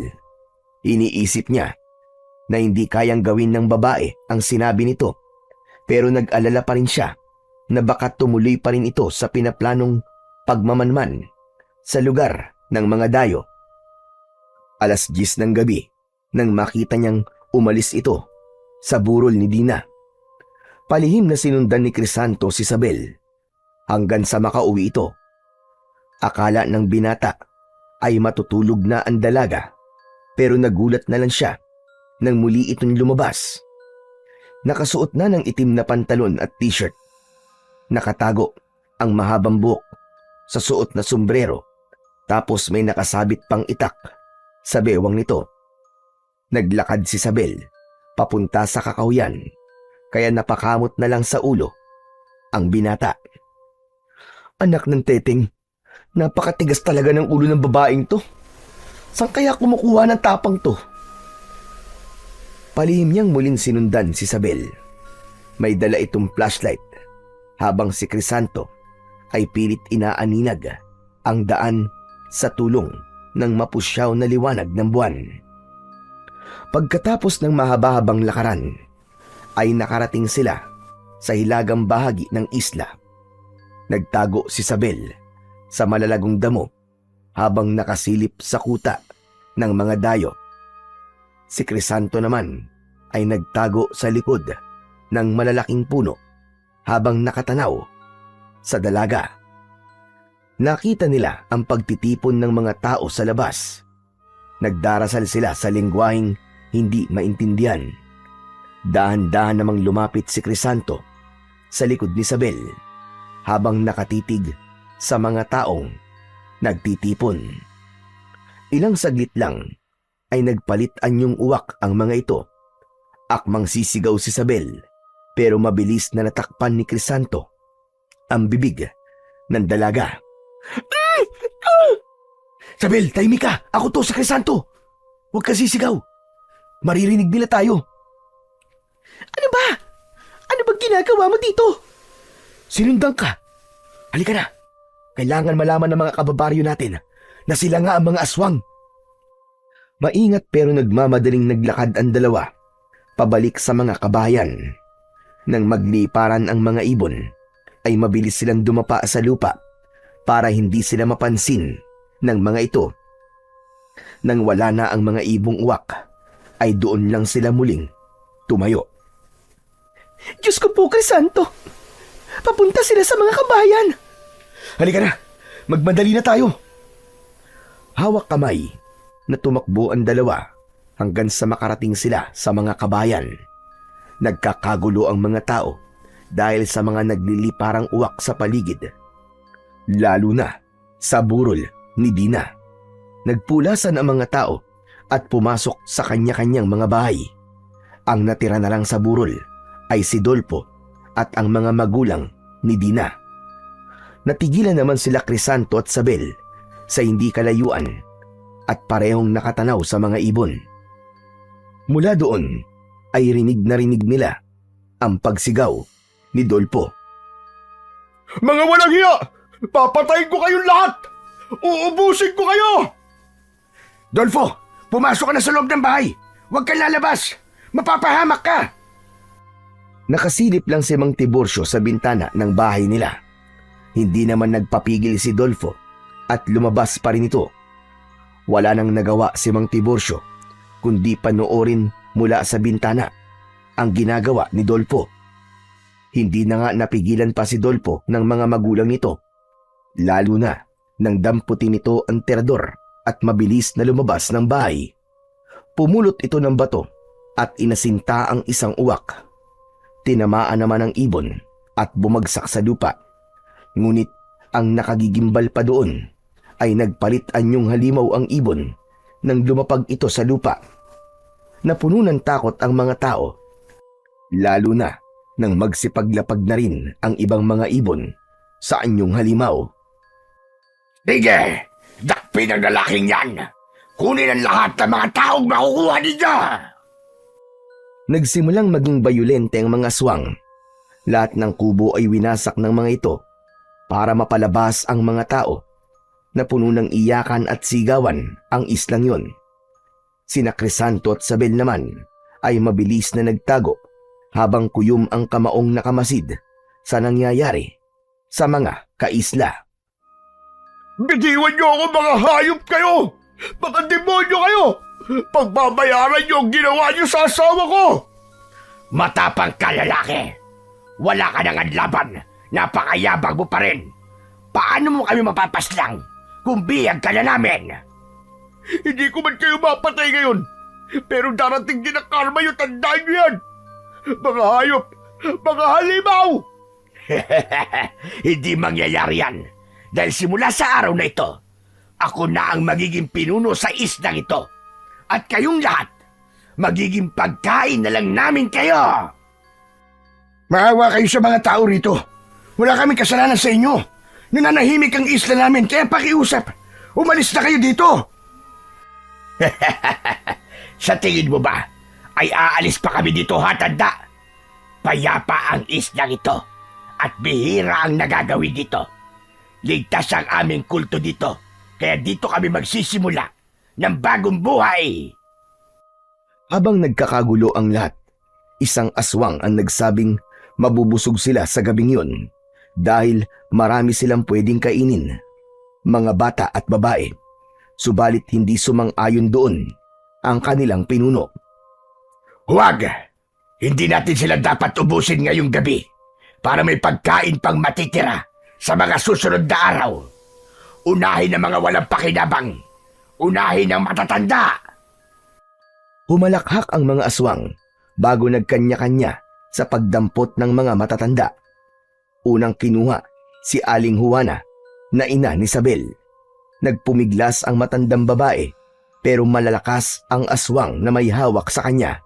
Speaker 2: Iniisip niya na hindi kayang gawin ng babae ang sinabi nito, pero nag-alala pa rin siya na baka tumuloy pa rin ito sa pinaplanong pagmamanman sa lugar ng mga dayo. 10:00 ng gabi nang makita niyang umalis ito sa burol ni Dina. Palihim na sinundan ni Crisanto si Isabel hanggang sa makauwi ito. Akala ng binata ay matutulog na ang dalaga, pero nagulat na lang siya nang muli itong lumabas. Nakasuot na ng itim na pantalon at t-shirt. Nakatago ang mahabang buhok sa suot na sombrero, tapos may nakasabit pang itak sa bewang nito. Naglakad si Isabel papunta sa kakahuyan, kaya napakamot na lang sa ulo ang binata. Anak ng teteng, napakatigas talaga ng ulo ng babaeng to. Saan kaya kumukuha ng tapang to? Palihim niyang muling sinundan si Isabel. May dala itong flashlight, habang si Crisanto ay pilit inaaninag ang daan sa tulong ng mapusyaw na liwanag ng buwan. Pagkatapos ng mahaba-habang lakaran, ay nakarating sila sa hilagang bahagi ng isla. Nagtago si Isabel sa malalagong damo habang nakasilip sa kuta ng mga dayo. Si Crisanto naman ay nagtago sa likod ng malalaking puno habang nakatanaw sa dalaga. Nakita nila ang pagtitipon ng mga tao sa labas. Nagdarasal sila sa lengguaheng hindi maintindihan. Dahan-dahan namang lumapit si Crisanto sa likod ni Isabel habang nakatitig sa mga taong nagtitipon. Ilang saglit lang ay nagpalit anyong uwak ang mga ito. Akmang sisigaw si Isabel, pero mabilis na natakpan ni Crisanto ang bibig ng dalaga. Isabel, tahimik ka! Ako to, si Crisanto! Huwag ka sisigaw! Maririnig nila tayo!
Speaker 3: Ano ba? Ano bang ginagawa mo dito?
Speaker 2: Sinundan ka! Halika na! Kailangan malaman ng mga kababaryo natin na sila nga ang mga aswang. Maingat pero nagmamadaling naglakad ang dalawa pabalik sa mga kabahayan. Nang magliparan ang mga ibon, ay mabilis silang dumapa sa lupa para hindi sila mapansin ng mga ito. Nang wala na ang mga ibong uwak, ay doon lang sila muling tumayo.
Speaker 3: Diyos ko po, Crisanto! Papunta sila sa mga kabayan!
Speaker 2: Halika na! Magmadali na tayo! Hawak kamay na tumakbo ang dalawa hanggang sa makarating sila sa mga kabayan. Nagkakagulo ang mga tao dahil sa mga nagliliparang uwak sa paligid. Lalo na sa burol ni Dina. Nagpulasan ang mga tao at pumasok sa kanya-kanyang mga bahay. Ang natira na lang sa burol ay si Dolpo at ang mga magulang ni Dina. Natigilan naman sila Crisanto at Isabel sa hindi kalayuan at parehong nakatanaw sa mga ibon. Mula doon ay rinig nila ang pagsigaw ni Dolpo.
Speaker 1: Mga walang hiya! Papatayin ko kayong lahat! Uubusin ko kayo!
Speaker 2: Dolfo, pumasok ka na sa loob ng bahay! Huwag kang lalabas! Mapapahamak ka! Nakasilip lang si Mang Tiburcio sa bintana ng bahay nila. Hindi naman nagpapigil si Dolfo at lumabas pa rin ito. Wala nang nagawa si Mang Tiburcio kundi panoorin mula sa bintana ang ginagawa ni Dolfo. Hindi na nga napigilan pa si Dolfo ng mga magulang nito, lalo na nang damputin nito ang terador at mabilis na lumabas ng bahay. Pumulot ito ng bato at inasinta ang isang uwak. Tinamaan naman ang ibon at bumagsak sa lupa. Ngunit ang nakagigimbal pa doon ay nagpalit anyong halimaw ang ibon nang lumapag ito sa lupa. Napuno ng takot ang mga tao, lalo na nang magsipaglapag na rin ang ibang mga ibon sa anyong halimaw.
Speaker 1: Sige! Dakpin ang lalaking yan! Kunin ang lahat ng mga taong makukuha ninyo!
Speaker 2: Nagsimulang maging bayulente ang mga aswang. Lahat ng kubo ay winasak ng mga ito para mapalabas ang mga tao. Napuno ng iyakan at sigawan ang islang yon. Sina Crisanto at Sabel naman ay mabilis na nagtago habang kuyom ang kamaong nakamasid sa nangyayari sa mga kaisla.
Speaker 1: Bitiwan niyo ako, mga hayop kayo! Mga demonyo kayo! Pagbabayaran niyo ang ginawa niyo sa asawa ko!
Speaker 4: Matapang ka, lalaki. Wala ka nang laban. Napakayabang mo pa rin. Paano mo kami mapapaslang kung biyag ka na namin?
Speaker 1: Hindi ko man kayo mapatay ngayon. Pero darating din ang karma yung tandaan niyo yan. Mga hayop! Mga halimaw!
Speaker 4: Hindi mangyayari yan. Dahil simula sa araw na ito, ako na ang magiging pinuno sa islang ito. At kayong lahat, magiging pagkain na lang namin kayo.
Speaker 1: Maawa kayo sa mga tao rito. Wala kaming kasalanan sa inyo. Nananahimik ang isla namin, kaya pakiusap. Umalis na kayo dito.
Speaker 4: Sa tingin mo ba, ay aalis pa kami dito, hatanda? Payapa ang islang ito at bihira ang nagagawin dito. Ligtas ang aming kulto dito, kaya dito kami magsisimula ng bagong buhay.
Speaker 2: Habang nagkakagulo ang lahat, isang aswang ang nagsabing mabubusog sila sa gabing yun dahil marami silang pwedeng kainin, mga bata at babae. Subalit hindi sumang-ayon doon ang kanilang pinuno.
Speaker 4: Huwag! Hindi natin sila dapat ubusin ngayong gabi para may pagkain pang matitira sa mga susunod na araw. Unahin ang mga walang pakinabang. Unahin ang matatanda.
Speaker 2: Humalakhak ang mga aswang bago nagkanya-kanya sa pagdampot ng mga matatanda. Unang kinuha si Aling Juana na ina ni Sabel. Nagpumiglas ang matandang babae pero malalakas ang aswang na may hawak sa kanya.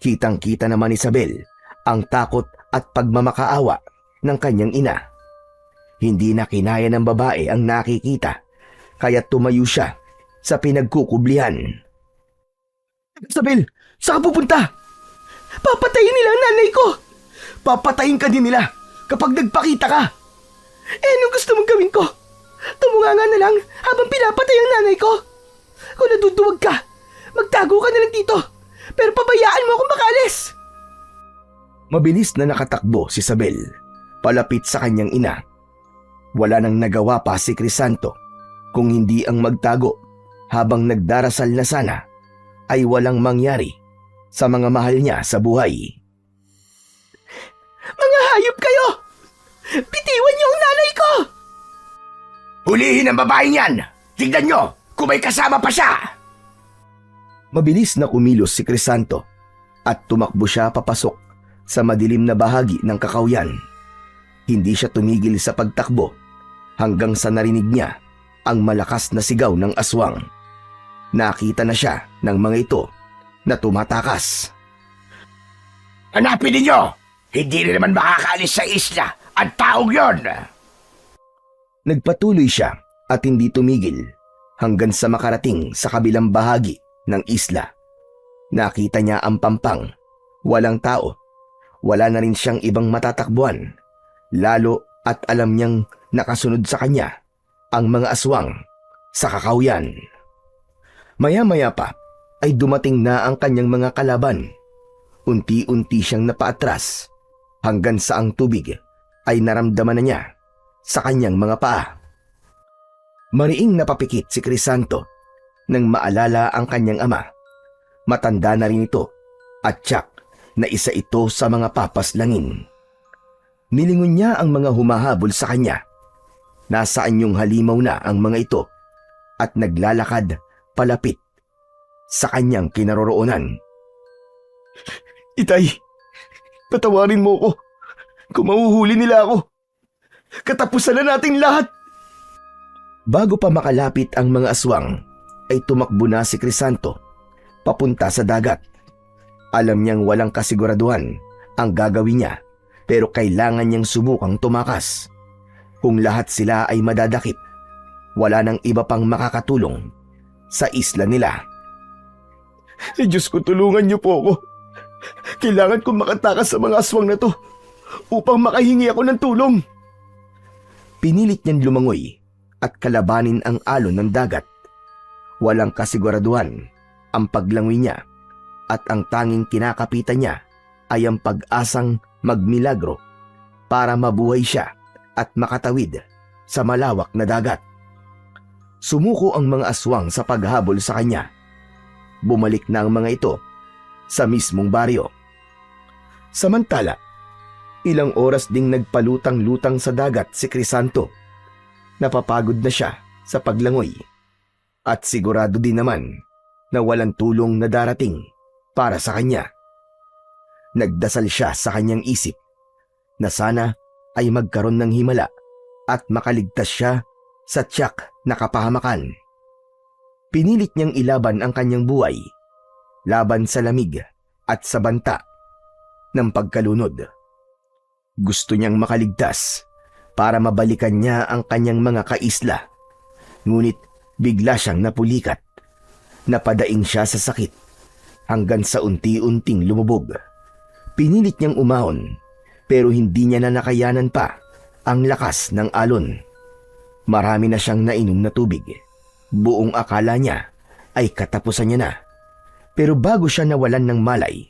Speaker 2: Kitang-kita naman ni Sabel ang takot at pagmamakaawa ng kanyang ina. Hindi na kinaya ng babae ang nakikita kaya tumayo siya sa pinagkukublihan.
Speaker 3: Sabel, saan ka pupunta? Papatayin nila ang nanay ko!
Speaker 2: Papatayin ka din nila kapag nagpakita ka!
Speaker 3: Anong gusto mong gawin ko? Tumunganga na lang habang pinapatay ang nanay ko? Kung naduduwag ka, magtago ka na lang dito, pero pabayaan mo akong makalis!
Speaker 2: Mabilis na nakatakbo si Sabel, palapit sa kanyang ina. Wala nang nagawa pa si Crisanto kung hindi ang magtago habang nagdarasal na sana ay walang mangyari sa mga mahal niya sa buhay.
Speaker 3: Mga hayop kayo! Bitiwan niyo ang nanay ko!
Speaker 4: Hulihin ang babaeng yan! Tignan nyo kung may kasama pa siya!
Speaker 2: Mabilis na kumilos si Crisanto at tumakbo siya papasok sa madilim na bahagi ng kakawyan. Hindi siya tumigil sa pagtakbo hanggang sa narinig niya ang malakas na sigaw ng aswang. Nakita na siya ng mga ito na tumatakas.
Speaker 4: Hanapin ninyo! Hindi rin naman makakaalis sa isla ang taong yon!
Speaker 2: Nagpatuloy siya at hindi tumigil hanggang sa makarating sa kabilang bahagi ng isla. Nakita niya ang pampang. Walang tao. Wala na rin siyang ibang matatakbuhan. Lalo at alam niyang nakasunod sa kanya ang mga aswang sa kakawyan. Maya-maya pa ay dumating na ang kanyang mga kalaban. Unti-unti siyang napaatras hanggang sa ang tubig ay naramdaman na niya sa kanyang mga paa. Mariing napapikit si Crisanto nang maalala ang kanyang ama. Matanda na rin ito at tiyak na isa ito sa mga papaslangin. Nilingon niya ang mga humahabol sa kanya. Nasaan yung halimaw na ang mga ito at naglalakad palapit sa kanyang kinaroroonan.
Speaker 1: Itay, patawarin mo ko. Kung mahuhuli nila ako, katapusan na nating lahat.
Speaker 2: Bago pa makalapit ang mga aswang, ay tumakbo na si Crisanto papunta sa dagat. Alam niyang walang kasiguraduhan ang gagawin niya, pero kailangan niyang subukang tumakas. Kung lahat sila ay madadakip, wala nang iba pang makakatulong sa isla nila.
Speaker 1: Diyos ko, tulungan niyo po ako. Kailangan kong makatakas sa mga aswang na to upang makahingi ako ng tulong.
Speaker 2: Pinilit niyang lumangoy at kalabanin ang alon ng dagat. Walang kasiguraduhan ang paglangoy niya at ang tanging kinakapitan niya ay ang pag-asang magmilagro para mabuhay siya at makatawid sa malawak na dagat. Sumuko ang mga aswang sa paghabol sa kanya. Bumalik na ang mga ito sa mismong baryo. Samantala, ilang oras ding nagpalutang-lutang sa dagat si Crisanto. Napapagod na siya sa paglangoy at sigurado din naman na walang tulong na darating para sa kanya. Nagdasal siya sa kanyang isip na sana ay magkaroon ng himala at makaligtas siya sa tiyak na kapahamakan. Pinilit niyang ilaban ang kanyang buhay laban sa lamig at sa banta ng pagkalunod. Gusto niyang makaligtas para mabalikan niya ang kanyang mga kaisla. Ngunit bigla siyang napulikat. Napadaing siya sa sakit hanggang sa unti-unting lumubog. Pinilit niyang umahon pero hindi niya na nakayanan pa ang lakas ng alon. Marami na siyang nainom na tubig. Buong akala niya ay katapusan niya na. Pero bago siya nawalan ng malay,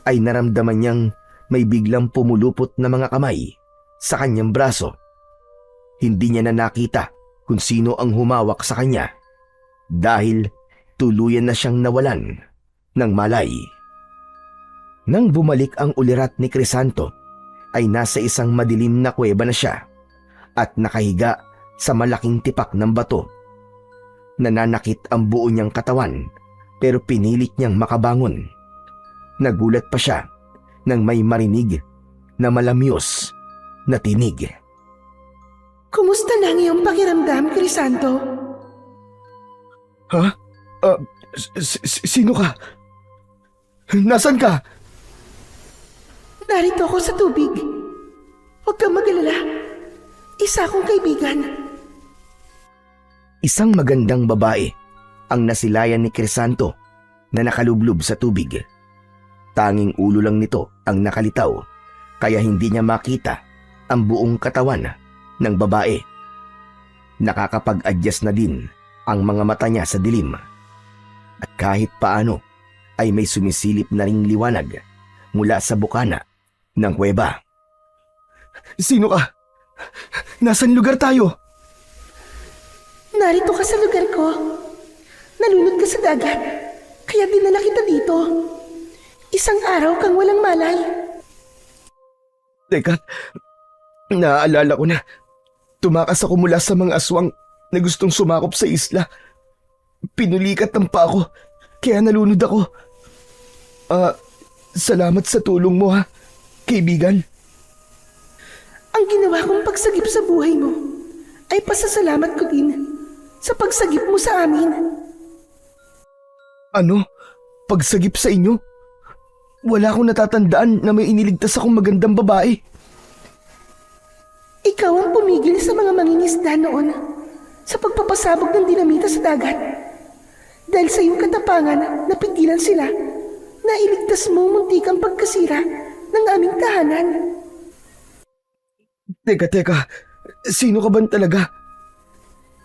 Speaker 2: ay naramdaman niyang may biglang pumulupot na mga kamay sa kanyang braso. Hindi niya na nakita kung sino ang humawak sa kanya dahil tuluyan na siyang nawalan ng malay. Nang bumalik ang ulirat ni Crisanto, ay nasa isang madilim na kuweba na siya at nakahiga sa malaking tipak ng bato. Nananakit ang buo niyang katawan pero pinilit niyang makabangon. Nagulat pa siya nang may marinig na malamyos na tinig.
Speaker 3: Kumusta na ang iyong pakiramdam, Crisanto?
Speaker 1: Ha? Sino ka? Nasaan ka?
Speaker 3: Narito ako sa tubig. Huwag kang mag-alala. Isa akong kaibigan.
Speaker 2: Isang magandang babae ang nasilayan ni Crisanto na nakalublob sa tubig. Tanging ulo lang nito ang nakalitaw kaya hindi niya makita ang buong katawan ng babae. Nakakapag-adjust na din ang mga mata niya sa dilim. At kahit paano ay may sumisilip na ring liwanag mula sa bukana ng kuweba.
Speaker 1: Sino ka? Nasaan lugar tayo?
Speaker 3: Narito ka sa lugar ko. Nalunod ka sa dagat. Kaya dinala kita dito. Isang araw kang walang malay.
Speaker 1: Teka, naaalala ko na. Tumakas ako mula sa mga aswang na gustong sumakop sa isla. Pinulikat ng pa ako, kaya nalunod ako. Salamat sa tulong mo ha, kaibigan.
Speaker 3: Ang ginawa kong pagsagip sa buhay mo ay pasasalamat ko din sa pagsagip mo sa amin.
Speaker 1: Ano? Pagsagip sa inyo? Wala akong natatandaan na may iniligtas akong magandang babae.
Speaker 3: Ikaw ang pumigil sa mga mangingisda noon sa pagpapasabog ng dinamita sa dagat. Dahil sa iyong katapangan, napigilan sila na iligtas mo muntikang pagkasira ng aming tahanan.
Speaker 1: Teka, sino ka ba talaga?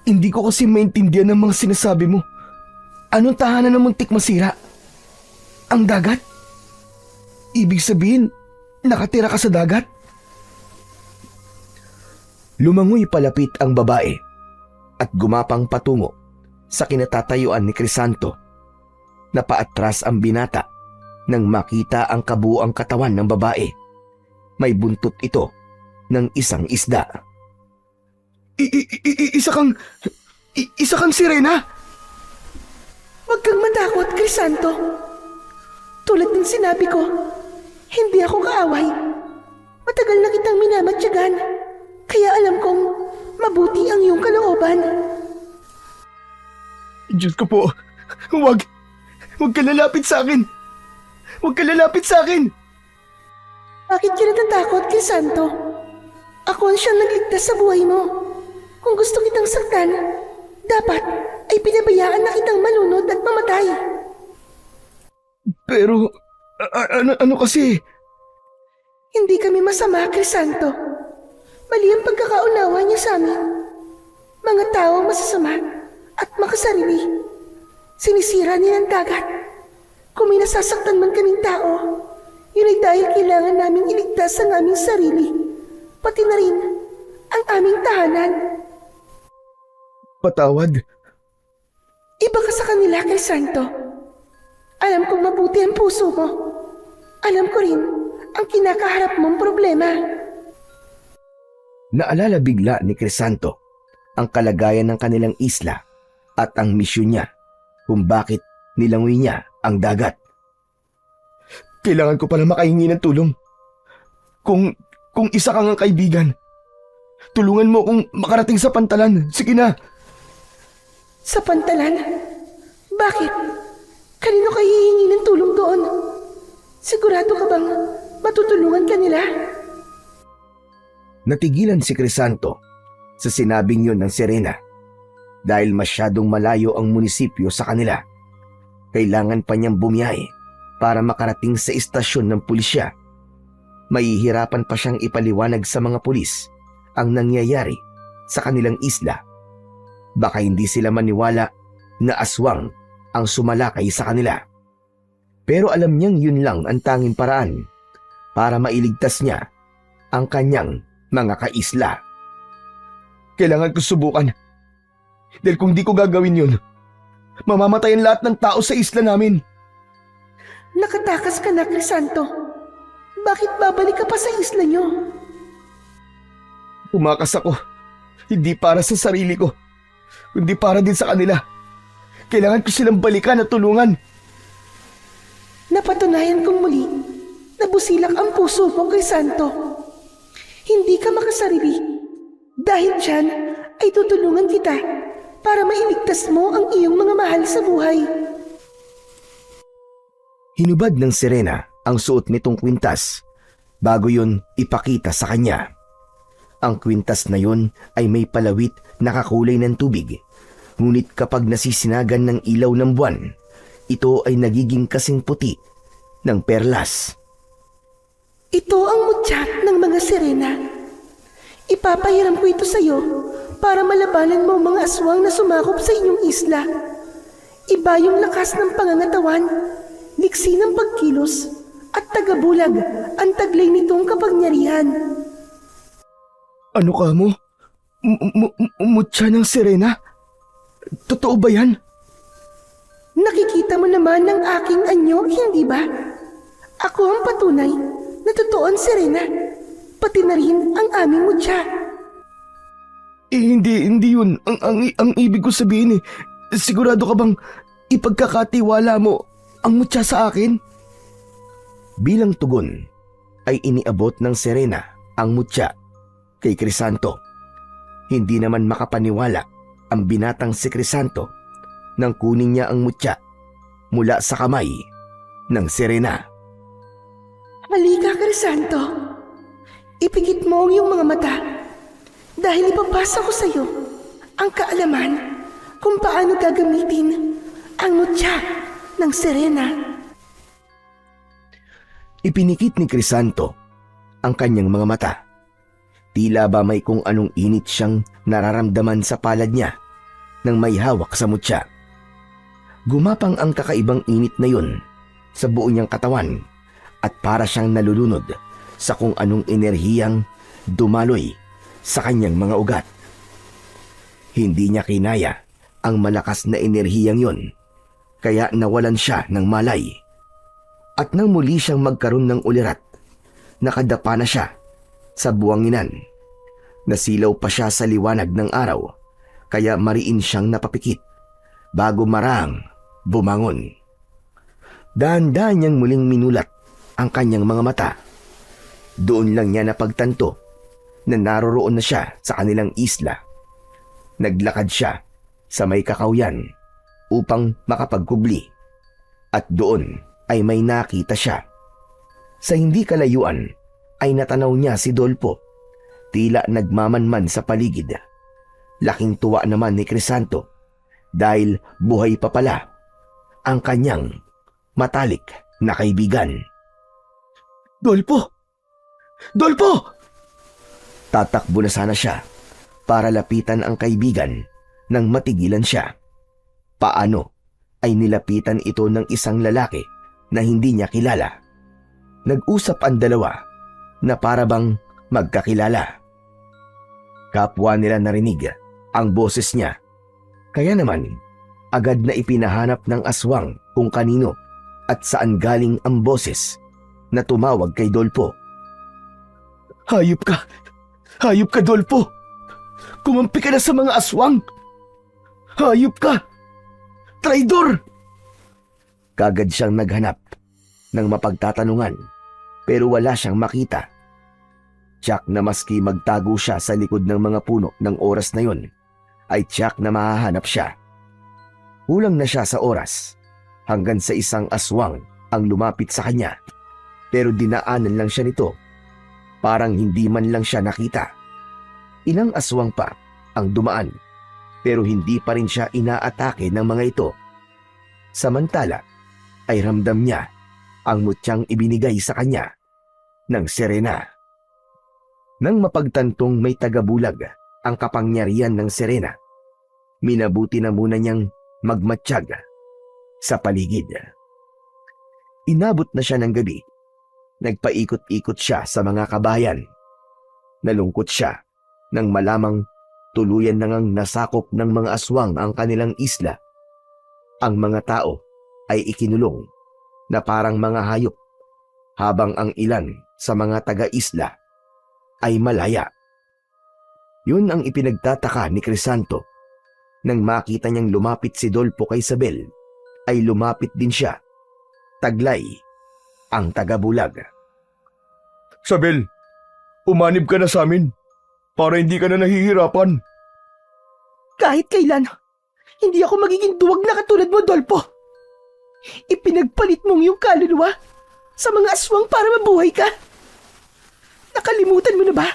Speaker 1: Hindi ko kasi maintindihan ang mga sinasabi mo. Anong tahanan ng muntik masira? Ang dagat? Ibig sabihin, nakatira ka sa dagat?
Speaker 2: Lumangoy palapit ang babae at gumapang patungo sa kinatatayuan ni Crisanto. Napaatras ang binata nang makita ang kabuuang katawan ng babae. May buntot ito ng isang isda.
Speaker 1: Isa kang sirena?
Speaker 3: Huwag kang matakot, Crisanto. Tulad ng sinabi ko, hindi ako kaaway. Matagal na kitang minamatyagan, kaya alam kong mabuti ang iyong kalooban.
Speaker 1: Diyos ko po, huwag ka lalapit sa akin. Huwag ka lalapit sa akin.
Speaker 3: Bakit ka natatakot, Crisanto? Ako ang siyang nagligtas sa buhay mo. Kung gusto kitang saktan, dapat ay pinabayaan na kitang malunod at mamatay.
Speaker 1: Pero, ano kasi?
Speaker 3: Hindi kami masama, Crisanto. Mali ang pagkakaunawa niya sa amin. Mga tao masasama at makasarili. Sinisira niya ang dagat Kung may nasasaktan man kaming tao, yun ay dahil kailangan naming iligtas ang aming sarili, pati na rin ang aming tahanan.
Speaker 1: Patawad.
Speaker 3: Iba ka sa kanila, Crisanto. Alam kong mabuti ang puso mo. Alam ko rin ang kinakaharap mong problema.
Speaker 2: Naalala bigla ni Crisanto ang kalagayan ng kanilang isla at ang misyon niya kung bakit nilangoy niya ang dagat.
Speaker 1: Kailangan ko pala makahingi ng tulong. Kung isa kang ang kaibigan, tulungan mo kung makarating sa pantalan. Sige na.
Speaker 3: Sa pantalan? Bakit? Kanino ka hihingi ng tulong doon? Sigurado ka bang matutulungan ka nila?
Speaker 2: Natigilan si Crisanto sa sinabing yun ng Serena dahil masyadong malayo ang munisipyo sa kanila. Kailangan pa niyang bumiyahe para makarating sa istasyon ng pulisya. Mahihirapan pa siyang ipaliwanag sa mga pulis ang nangyayari sa kanilang isla. Baka hindi sila maniwala na aswang ang sumalakay sa kanila. Pero alam niyang yun lang ang tanging paraan para mailigtas niya ang kanyang mga kaisla.
Speaker 1: Kailangan ko subukan. Dahil kung di ko gagawin yun, mamamatay ang lahat ng tao sa isla namin.
Speaker 3: Nakatakas ka na, Crisanto. Bakit babalik ka pa sa isla niyo?
Speaker 1: Tumakas ako. Hindi para sa sarili ko, kundi para din sa kanila. Kailangan ko silang balikan at tulungan.
Speaker 3: Napatunayan kong muli na busilak ang puso mo, Crisanto. Hindi ka makasarili. Dahil dyan ay tutulungan kita para mailigtas mo ang iyong mga mahal sa buhay.
Speaker 2: Hinubad ng Serena ang suot nitong kwintas bago yun ipakita sa kanya. Ang kwintas na yun ay may palawit na kakulay ng tubig, ngunit kapag nasisinagan ng ilaw ng buwan, ito ay nagiging kasing puti ng perlas.
Speaker 3: Ito ang mutyat ng mga Serena. Ipapahiram ko ito sa iyo para malabanan mo ang mga aswang na sumakop sa inyong isla. Iba yung lakas ng pangangatawan, liksi ng pagkilos, at tagabulag ang taglay nitong kapangyarihan.
Speaker 1: Ano ka mo? Mutya ng Serena? Totoo ba yan?
Speaker 3: Nakikita mo naman ang aking anyo, hindi ba? Ako ang patunay na totoo ang Serena, pati na rin ang aming mutya.
Speaker 1: Hindi yun. Ang ibig ko sabihin sigurado ka bang ipagkakatiwala mo ang mutya sa akin?
Speaker 2: Bilang tugon ay iniabot ng Serena ang mutya kay Crisanto. Hindi naman makapaniwala ang binatang si Crisanto nang kunin niya ang mutya mula sa kamay ng Serena.
Speaker 3: Halika, Crisanto. Ipikit mo ang iyong mga mata dahil ipapasa ko sa iyo ang kaalaman kung paano gagamitin ang mutya ng Serena.
Speaker 2: Ipinikit ni Crisanto ang kanyang mga mata. Tila ba may kung anong init siyang nararamdaman sa palad niya nang may hawak sa mutya. Gumapang ang kakaibang init na yun sa buo niyang katawan at para siyang nalulunod sa kung anong enerhiyang dumaloy sa kanyang mga ugat. Hindi niya kinaya ang malakas na enerhiyang yon, kaya nawalan siya ng malay. At nang muli siyang magkaroon ng ulirat, nakadapa na siya sa buwanginan. Nasilaw pa siya sa liwanag ng araw, kaya mariin siyang napapikit bago marang bumangon. Dahan-dahan niyang muling minulat ang kanyang mga mata. Doon lang niya napagtanto na naroroon na siya sa kanilang isla. Naglakad siya sa may kakawyan upang makapagkubli at doon ay may nakita siya. Sa hindi kalayuan ay natanaw niya si Dolpo, tila nagmamanman sa paligid. Laking tuwa naman ni Crisanto dahil buhay pa pala ang kanyang matalik na kaibigan.
Speaker 1: Dolpo! Dolpo!
Speaker 2: Tatakbo na sana siya para lapitan ang kaibigan nang matigilan siya. Paano ay nilapitan ito ng isang lalaki na hindi niya kilala. Nag-usap ang dalawa na para bang magkakilala. Kapwa nila narinig ang boses niya. Kaya naman, agad na ipinahanap ng aswang kung kanino at saan galing ang boses na tumawag kay Dolpo.
Speaker 1: Hayop ka! Hayop ka, Dolpo! Kumampi ka na sa mga aswang! Hayop ka! Traidor!
Speaker 2: Kagad siyang naghanap ng mapagtatanungan pero wala siyang makita. Tiyak na maski magtago siya sa likod ng mga puno ng oras na yon, ay tiyak na mahahanap siya. Kulang na siya sa oras hanggang sa isang aswang ang lumapit sa kanya pero dinaanan lang siya nito. Parang hindi man lang siya nakita. Ilang aswang pa ang dumaan pero hindi pa rin siya inaatake ng mga ito. Samantala ay ramdam niya ang mutyang ibinigay sa kanya ng Serena. Nang mapagtantong may tagabulag ang kapangyarihan ng Serena, minabuti na muna niyang magmatsyag sa paligid. Inabot na siya ng gabi. Nagpaikot-ikot siya sa mga kabayan. Nalungkot siya nang malamang tuluyan na ngang nasakop ng mga aswang ang kanilang isla. Ang mga tao ay ikinulong na parang mga hayop habang ang ilan sa mga taga-isla ay malaya. Yun ang ipinagtataka ni Crisanto. Nang makita niyang lumapit si Dolpo kay Isabel, ay lumapit din siya. Taglay ang tagabulag.
Speaker 1: Isabel, umanib ka na sa amin para hindi ka na nahihirapan.
Speaker 3: Kahit kailan, hindi ako magiging duwag na katulad mo, Dolpo. Ipinagpalit mong iyong kaluluwa sa mga aswang para mabuhay ka. Nakalimutan mo na ba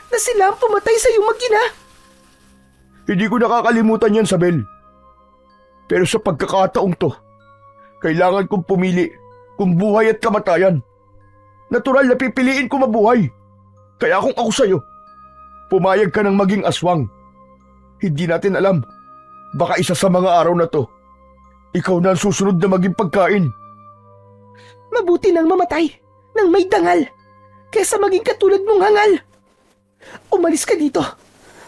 Speaker 3: na sila ang pumatay sa iyong mag-ina?
Speaker 1: Hindi ko nakakalimutan yan, Isabel. Pero sa pagkakataong to, kailangan kong pumili kung buhay at kamatayan. Natural na pipiliin ko mabuhay. Kaya kung ako sa'yo, pumayag ka ng maging aswang. Hindi natin alam. Baka isa sa mga araw na to, ikaw na ang susunod na maging pagkain.
Speaker 3: Mabuti nang mamatay nang may dangal kaysa maging katulad mong hangal. Umalis ka dito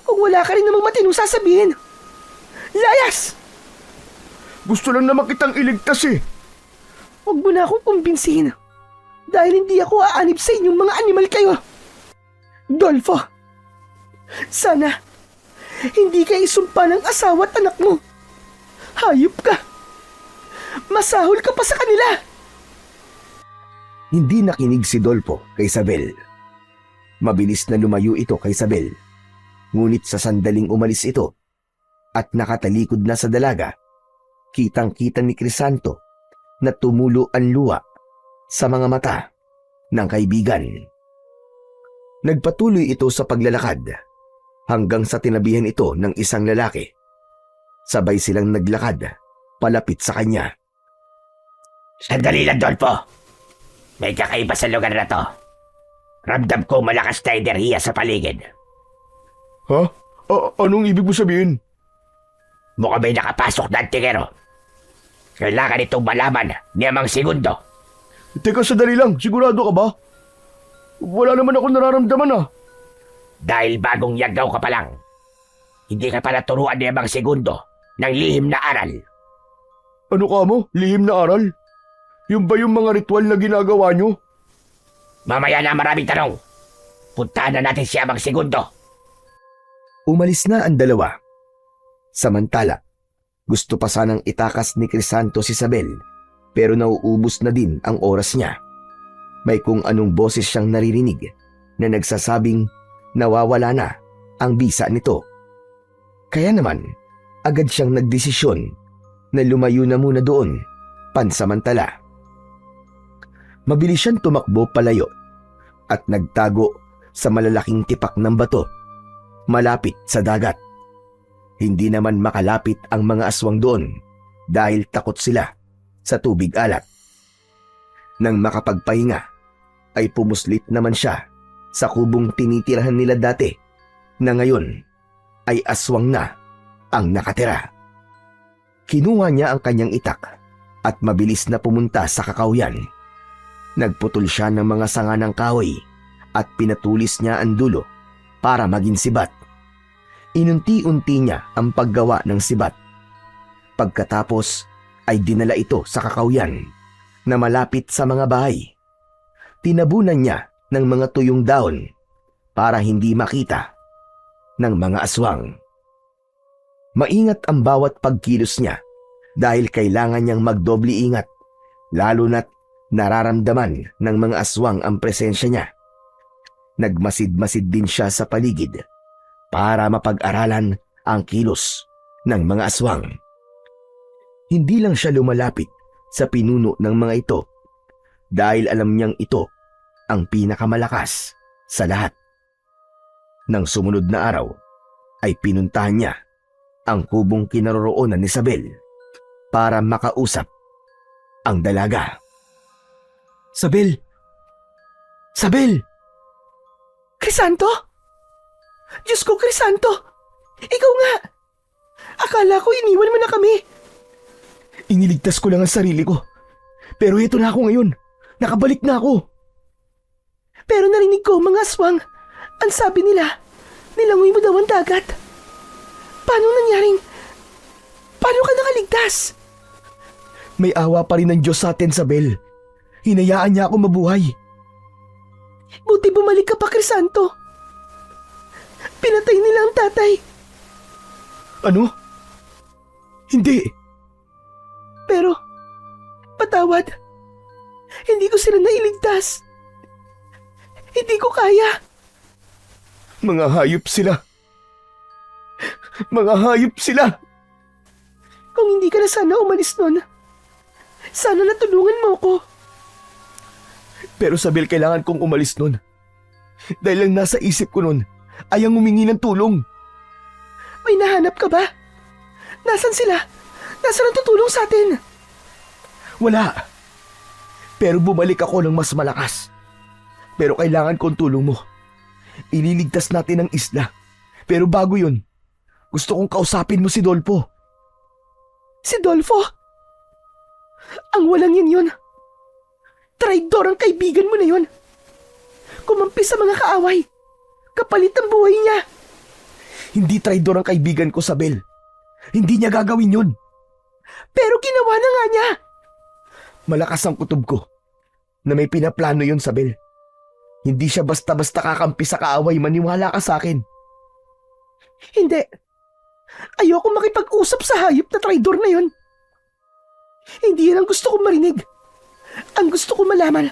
Speaker 3: kung wala ka rin namang matinong sasabihin. Layas!
Speaker 1: Gusto lang naman kitang iligtas eh.
Speaker 3: Huwag mo na akong kumbinsihin dahil hindi ako aanib sa inyong mga animal kayo. Dolfo, sana hindi ka isumpa ng asawa at anak mo. Hayop ka. Masahol ka pa sa kanila.
Speaker 2: Hindi nakinig si Dolpo kay Isabel. Mabilis na lumayo ito kay Isabel. Ngunit sa sandaling umalis ito at nakatalikod na sa dalaga, kitang-kita ni Crisanto na tumulo ang luha sa mga mata ng kaibigan. Nagpatuloy ito sa paglalakad hanggang sa tinabihan ito ng isang lalaki. Sabay silang naglakad palapit sa kanya.
Speaker 4: Sandali lang, Dolpo. May kakaiba sa lugar na to. Ramdam ko malakas na enerhiya sa paligid.
Speaker 1: Ha? Anong ibig mo sabihin?
Speaker 4: Mukhang may nakapasok na antingero. Kailangan itong malaman ni Amang Segundo.
Speaker 1: Teka, sandali lang. Sigurado ka ba? Wala naman ako nararamdaman ah.
Speaker 4: Dahil bagong yagaw ka pa lang, hindi ka pa naturuan ni Amang Segundo ng lihim na aral.
Speaker 1: Ano ka mo? Lihim na aral? Yung ba yung mga ritual na ginagawa nyo?
Speaker 4: Mamaya na maraming tanong. Puntahan na natin si Amang Segundo.
Speaker 2: Umalis na ang dalawa. Samantala, gusto pa sanang itakas ni Crisanto si Isabel pero nauubos na din ang oras niya. May kung anong boses siyang naririnig na nagsasabing nawawala na ang bisa nito. Kaya naman, agad siyang nagdesisyon na lumayo na muna doon pansamantala. Mabilis siyang tumakbo palayo at nagtago sa malalaking tipak ng bato malapit sa dagat. Hindi naman makalapit ang mga aswang doon dahil takot sila sa tubig alat. Nang makapagpahinga ay pumuslit naman siya sa kubong tinitirahan nila dati na ngayon ay aswang na ang nakatira. Kinuha niya ang kanyang itak at mabilis na pumunta sa kakawyan. Nagputol siya ng mga sanga ng kahoy at pinatulis niya ang dulo para maging sibat. Inunti-unti niya ang paggawa ng sibat. Pagkatapos ay dinala ito sa kakawyan na malapit sa mga bahay. Tinabunan niya ng mga tuyong dahon para hindi makita ng mga aswang. Maingat ang bawat pagkilos niya dahil kailangan niyang magdobli ingat, lalo na't nararamdaman ng mga aswang ang presensya niya. Nagmasid-masid din siya sa paligid para mapag-aralan ang kilos ng mga aswang. Hindi lang siya lumalapit sa pinuno ng mga ito dahil alam niyang ito ang pinakamalakas sa lahat. Nang sumunod na araw ay pinuntahan niya ang kubong kinaroroonan ni Isabel para makausap ang dalaga. Isabel! Isabel!
Speaker 3: Crisanto? Diyos ko, Crisanto! Ikaw nga! Akala ko iniwan mo na kami.
Speaker 1: Iniligtas ko lang ang sarili ko. Pero ito na ako ngayon. Nakabalik na ako.
Speaker 3: Pero narinig ko mga aswang. Ang sabi nila, nilangoy mo daw ang dagat. Paano ka nakaligtas?
Speaker 1: May awa pa rin ng Diyos sa atin, Isabel. Hinayaan niya ako mabuhay.
Speaker 3: Buti bumalik ka pa, Crisanto. Pinatay nila ang tatay.
Speaker 1: Ano? Hindi.
Speaker 3: Pero, patawad. Hindi ko sila nailigtas. Hindi ko kaya.
Speaker 1: Mga hayop sila. Mga hayop sila.
Speaker 3: Kung hindi ka na sana umalis nun, sana natulungan mo ko.
Speaker 1: Pero Isabel, kailangan kong umalis nun. Dahil lang nasa isip ko nun ay ang humingi ng tulong.
Speaker 3: May nahanap ka ba? Nasaan sila? Nasaan ang tutulong sa atin?
Speaker 1: Wala. Pero bumalik ako ng mas malakas. Pero kailangan ko ang tulong mo. Ililigtas natin ang isla. Pero bago yun, gusto kong kausapin mo si Dolfo.
Speaker 3: Si Dolfo? Ang walang yun. Traidor ang kaibigan mo na yun. Kumampi sa mga kaaway. Kapalit ang buhay niya.
Speaker 1: Hindi traidor ang kaibigan ko, Isabel. Hindi niya gagawin yun.
Speaker 3: Pero ginawa na nga niya.
Speaker 1: Malakas ang kutob ko na may pinaplano yun, Isabel. Hindi siya basta-basta kakampi sa kaaway. Maniwala ka sa akin.
Speaker 3: Hindi. Ayoko makipag-usap sa hayop na traidor na yun. Hindi yan ang gusto kong marinig. Ang gusto kong malaman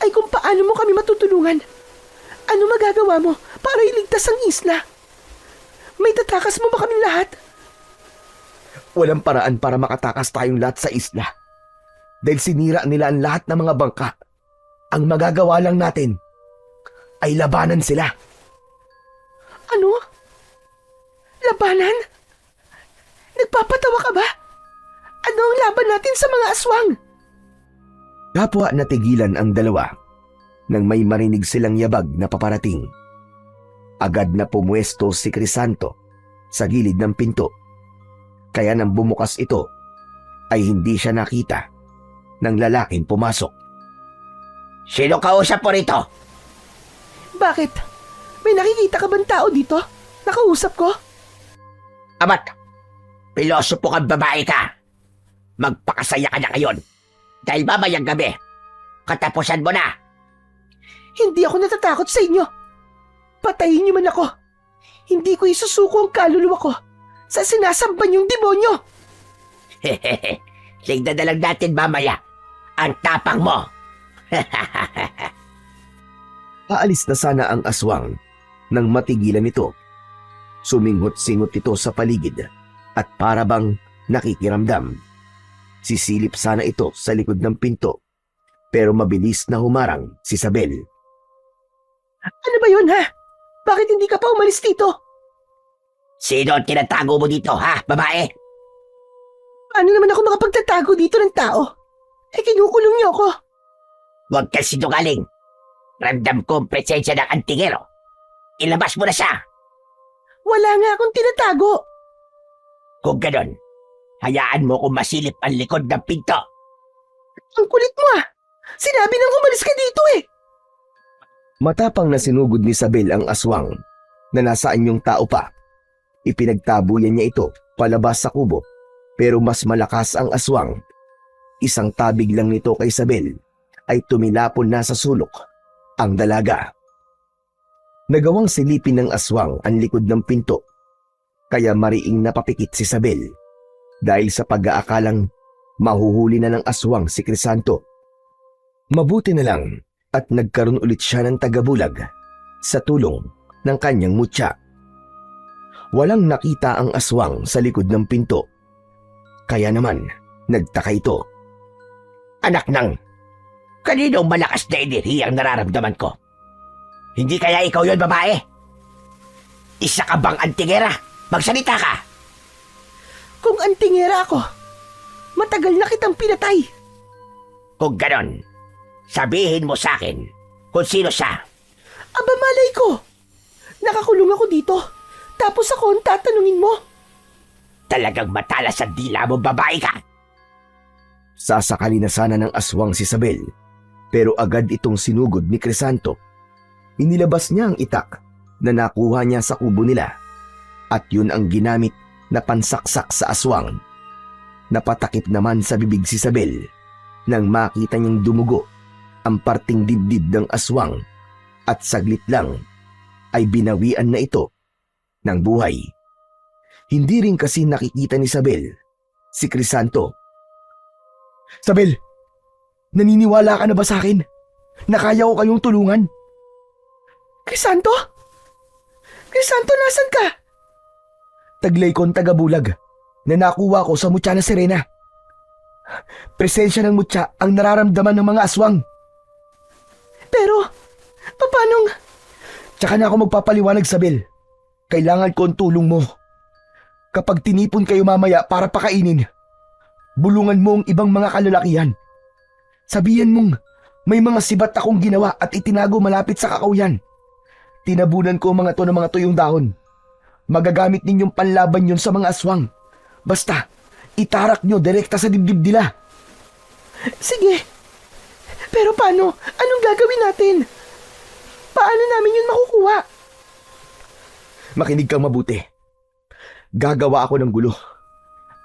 Speaker 3: ay kung paano mo kami matutulungan. Ano magagawa mo para iligtas ang isla? May tatakas mo ba kaming lahat?
Speaker 1: Walang paraan para makatakas tayong lahat sa isla. Dahil sinira nila ang lahat ng mga bangka. Ang magagawa lang natin ay labanan sila.
Speaker 3: Ano? Labanan? Nagpapatawa ka ba? Ano ang laban natin sa mga aswang?
Speaker 2: Kapwa natigilan ang dalawa nang may marinig silang yabag na paparating. Agad na pumuesto si Crisanto sa gilid ng pinto. Kaya nang bumukas ito ay hindi siya nakita ng lalaking pumasok.
Speaker 4: Sino kausap mo rito?
Speaker 3: Bakit? May nakikita ka bang tao dito? Nakausap ko?
Speaker 4: Amat, pilosopo kang babae ka. Magpakasaya ka na ngayon. Dahil mamayang gabi, katapusan mo na.
Speaker 3: Hindi ako natatakot sa inyo. Patayin niyo man ako. Hindi ko isusuko ang kaluluwa ko sa sinasampan yung demonyo.
Speaker 4: Hehehe, tignan na lang natin mamaya. Ang tapang mo.
Speaker 2: Aalis na sana ang aswang nang matigilan ito. Sumingot-singot ito sa paligid at para bang nakikiramdam. Sisilip sana ito sa likod ng pinto pero mabilis na humarang si Isabel.
Speaker 3: Ano ba yun, ha? Bakit hindi ka pa umalis dito?
Speaker 4: Sino ang tinatago mo dito, ha, babae?
Speaker 3: Paano naman ako makapagtatago dito ng tao? Kinukulong niyo ako.
Speaker 4: Huwag kang sinungaling. Ramdam ko ang presensya ng antingero. Ilabas mo na siya.
Speaker 3: Wala nga akong tinatago.
Speaker 4: Kung ganon, Hayaan mo kung masilip ang likod ng pinto.
Speaker 3: Ang kulit mo ah! Sinabi nang umalis ka dito eh!
Speaker 2: Matapang na sinugod ni Isabel ang aswang na nasa anyong tao pa. Ipinagtabuyan niya ito palabas sa kubo pero mas malakas ang aswang. Isang tabig lang nito kay Isabel ay tumilapon na sa sulok ang dalaga. Nagawang silipin ng aswang ang likod ng pinto kaya mariing napapikit si Isabel dahil sa pag-aakalang mahuhuli na ng aswang si Crisanto. Mabuti na lang at nagkaroon ulit siya ng tagabulag sa tulong ng kanyang mutya. Walang nakita ang aswang sa likod ng pinto. Kaya naman, nagtaka ito.
Speaker 4: Anak nang, kanino malakas na enerhiya ang nararamdaman ko? Hindi kaya ikaw yon, babae? Isa ka bang antingera? Magsalita ka!
Speaker 3: Kung antingera ako, matagal na kitang pinatay.
Speaker 4: Kung ganon, sabihin mo sa akin kung sino siya.
Speaker 3: Aba malay ko! Nakakulong ako dito, tapos ako ang tatanungin mo.
Speaker 4: Talagang matalas ang dila mo, babae ka!
Speaker 2: Sasakali na sana ng aswang si Isabel pero agad itong sinugod ni Crisanto. Inilabas niya ang itak na nakuha niya sa kubo nila at yun ang ginamit na pansaksak sa aswang. Napatakip naman sa bibig si Isabel nang makita niyang dumugo ang parting dibdib ng aswang at saglit lang ay binawian na ito ng buhay. Hindi rin kasi nakikita ni Isabel si Crisanto. Isabel, naniniwala ka na ba sa akin na kaya ko kayong tulungan?
Speaker 3: Crisanto? Crisanto, nasan ka?
Speaker 2: Taglay kong tagabulag na nakuha ko sa mutya na Serena. Presensya ng mutya ang nararamdaman ng mga aswang.
Speaker 3: Pero, papanong...
Speaker 2: Tsaka na ako magpapaliwanag, Isabel. Kailangan ko ang tulong mo. Kapag tinipon kayo mamaya para pakainin, bulungan mo ang ibang mga kalalakihan. Sabihan mong may mga sibat akong ginawa at itinago malapit sa kakauyan. Tinabunan ko mga to ng mga tuyong dahon. Magagamit ninyong panlaban yun sa mga aswang. Basta, itarak nyo direkta sa dibdib nila.
Speaker 3: Sige. Pero paano? Anong gagawin natin? Paano namin yun makukuha?
Speaker 2: Makinig kang mabuti. Gagawa ako ng gulo.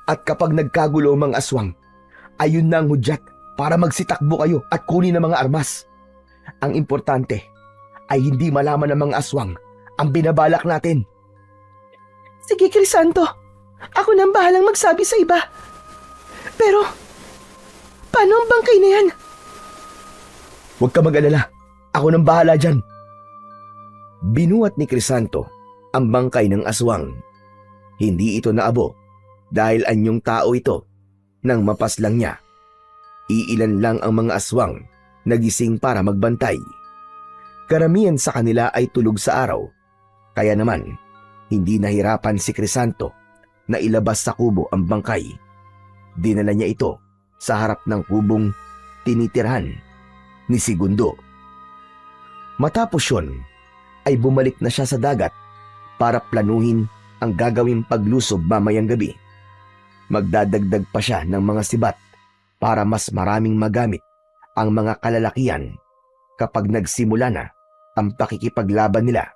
Speaker 2: At kapag nagkagulo ang mga aswang, ayun na ang hudyat para magsitakbo kayo at kunin ang mga armas. Ang importante ay hindi malaman ng mga aswang ang binabalak natin.
Speaker 3: Sige, Crisanto. Ako nang bahalang magsabi sa iba. Pero, paano ang bangkay na yan?
Speaker 2: Huwag ka mag-alala. Ako nang bahala dyan. Binuhat ni Crisanto ang bangkay ng aswang. Hindi ito naabo dahil anyong tao ito nang mapaslang niya. Iilan lang ang mga aswang nagising para magbantay. Karamihan sa kanila ay tulog sa araw. Kaya naman, hindi nahirapan si Crisanto na ilabas sa kubo ang bangkay. Dinala niya ito sa harap ng kubong tinitirhan ni Segundo. Matapos yun, ay bumalik na siya sa dagat para planuhin ang gagawing paglusob mamayang gabi. Magdadagdag pa siya ng mga sibat para mas maraming magamit ang mga kalalakihan kapag nagsimula na ang pakikipaglaban nila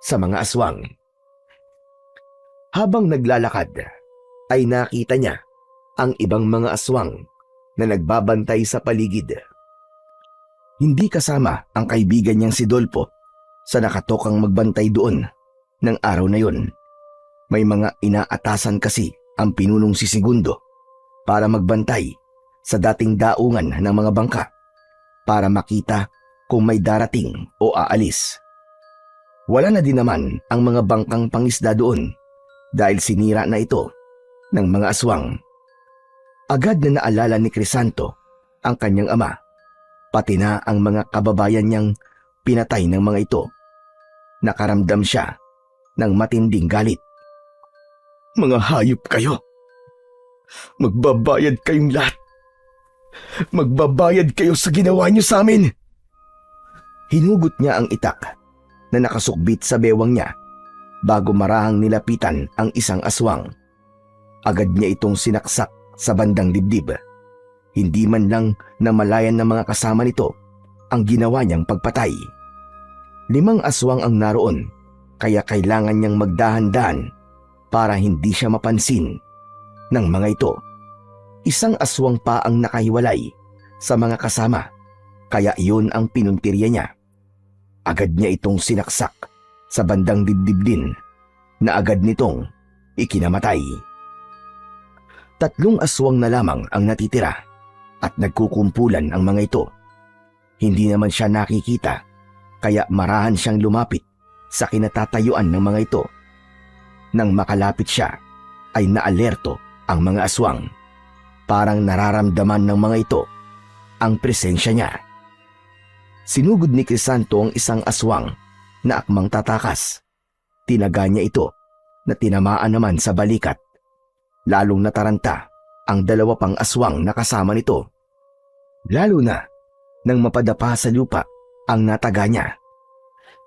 Speaker 2: sa mga aswang. Habang naglalakad, ay nakita niya ang ibang mga aswang na nagbabantay sa paligid. Hindi kasama ang kaibigan niyang si Dolpo sa nakatokang magbantay doon ng araw na yun. May mga inaatasan kasi ang pinunong si Segundo para magbantay sa dating daungan ng mga bangka para makita kung may darating o aalis. Wala na din naman ang mga bangkang pangisda doon dahil sinira na ito ng mga aswang. Agad na naalala ni Crisanto ang kanyang ama, pati na ang mga kababayan niyang pinatay ng mga ito. Nakaramdam siya ng matinding galit. Mga hayop kayo! Magbabayad kayong lahat! Magbabayad kayo sa ginawa niyo sa amin! Hinugot niya ang itak na nakasukbit sa bewang niya bago marahang nilapitan ang isang aswang. Agad niya itong sinaksak sa bandang dibdib. Hindi man lang namalayan ng mga kasama nito ang ginawa niyang pagpatay. 5 aswang ang naroon, kaya kailangan niyang magdahan-dahan para hindi siya mapansin ng mga ito. 1 aswang pa ang nakahiwalay sa mga kasama, kaya iyon ang pinuntirya niya. Agad niya itong sinaksak sa bandang dibdib din na agad nitong ikinamatay. 3 aswang na lamang ang natitira at nagkukumpulan ang mga ito. Hindi naman siya nakikita, kaya marahan siyang lumapit sa kinatatayuan ng mga ito. Nang makalapit siya, ay naalerto ang mga aswang. Parang nararamdaman ng mga ito ang presensya niya. Sinugod ni Crisanto ang 1 aswang na akmang tatakas. Tinaga niya ito na tinamaan naman sa balikat. Lalong nataranta ang 2 pang aswang na kasama nito. Lalo na nang mapadapa sa lupa ang nataga niya.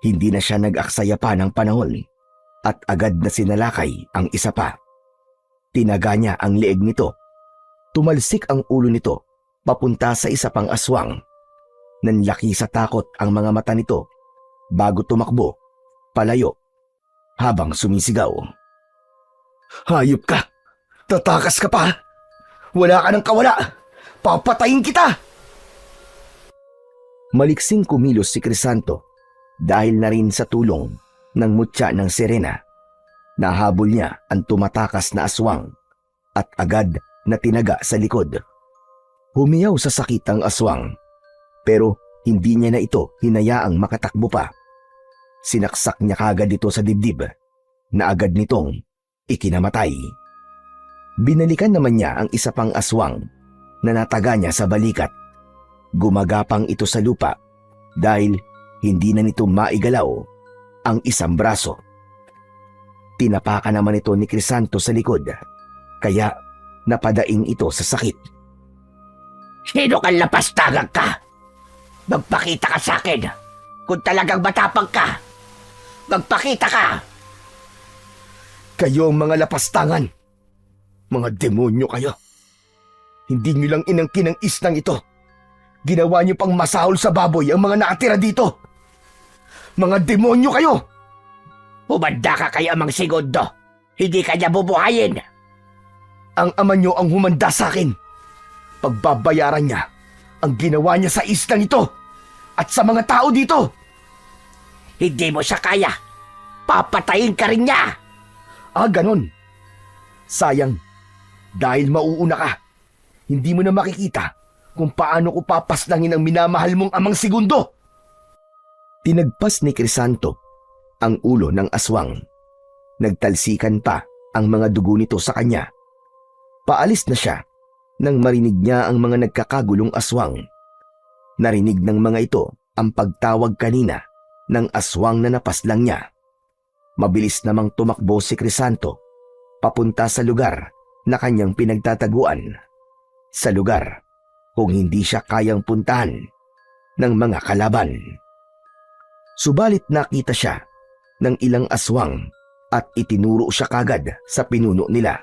Speaker 2: Hindi na siya nag-aksaya pa ng panahon at agad na sinalakay ang isa pa. Tinaga niya ang leeg nito. Tumalsik ang ulo nito papunta sa 1 pang aswang. Nanlaki sa takot ang mga mata nito bago tumakbo palayo habang sumisigaw.
Speaker 1: Hayop ka! Tatakas ka pa! Wala ka ng kawala! Papatayin kita!
Speaker 2: Maliksing kumilos si Crisanto dahil na rin sa tulong ng mutya ng Serena. Nahabol niya ang tumatakas na aswang at agad na tinaga sa likod. Humiyaw sa sakit ang aswang, pero hindi niya na ito hinayaang makatakbo pa. Sinaksak niya kagad ito sa dibdib na agad nitong ikinamatay. Binalikan naman niya ang 1 pang aswang na nataga niya sa balikat. Gumagapang ito sa lupa dahil hindi na nito maigalaw ang 1 braso. Tinapakan naman ito ni Crisanto sa likod, kaya napadaing ito sa sakit.
Speaker 4: Sino kang lapastagag ka? Magpakita ka sa akin. Kung talagang matapang ka, magpakita ka.
Speaker 1: Kayo ang mga lapastangan. Mga demonyo kayo. Hindi nyo lang inangkin ang isnang ito. Ginawa niyo pang masahol sa baboy ang mga nakatira dito. Mga demonyo kayo!
Speaker 4: Humanda ka kay Amang Segundo. Hindi ka niya bubuhayin.
Speaker 1: Ang ama niyo ang humanda sa akin. Pagbabayaran niya ang ginawa niya sa islang ito at sa mga tao dito.
Speaker 4: Hindi mo siya kaya. Papatayin ka rin niya.
Speaker 1: Ah, ganon. Sayang. Dahil mauuna ka, hindi mo na makikita kung paano ko papaslangin ang minamahal mong Amang Segundo.
Speaker 2: Tinagpas ni Crisanto ang ulo ng aswang. Nagtalsikan pa ang mga dugo nito sa kanya. Paalis na siya nang marinig niya ang mga nagkakagulong aswang. Narinig ng mga ito ang pagtawag kanina ng aswang na napaslang niya. Mabilis namang tumakbo si Crisanto papunta sa lugar na kanyang pinagtataguan. Sa lugar kung hindi siya kayang puntahan ng mga kalaban. Subalit nakita siya ng ilang aswang at itinuro siya kagad sa pinuno nila.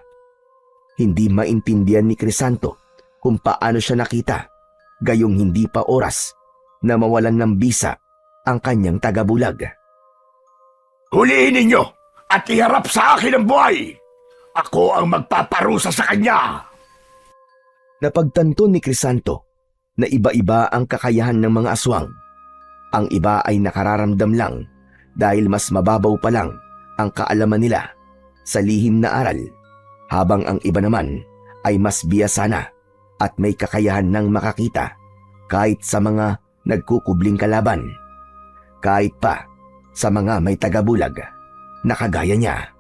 Speaker 2: Hindi maintindihan ni Crisanto kung paano siya nakita, gayong hindi pa oras na mawalan ng bisa ang kanyang tagabulag.
Speaker 4: Huliin ninyo at iharap sa akin ang buhay. Ako ang magpaparusa sa kanya.
Speaker 2: Napagtanto ni Crisanto na iba-iba ang kakayahan ng mga aswang. Ang iba ay nakararamdam lang dahil mas mababaw pa lang ang kaalaman nila sa lihim na aral, habang ang iba naman ay mas biyasa na at may kakayahan ng makakita kahit sa mga nagkukubling kalaban, kahit pa sa mga may tagabulag na kagaya niya.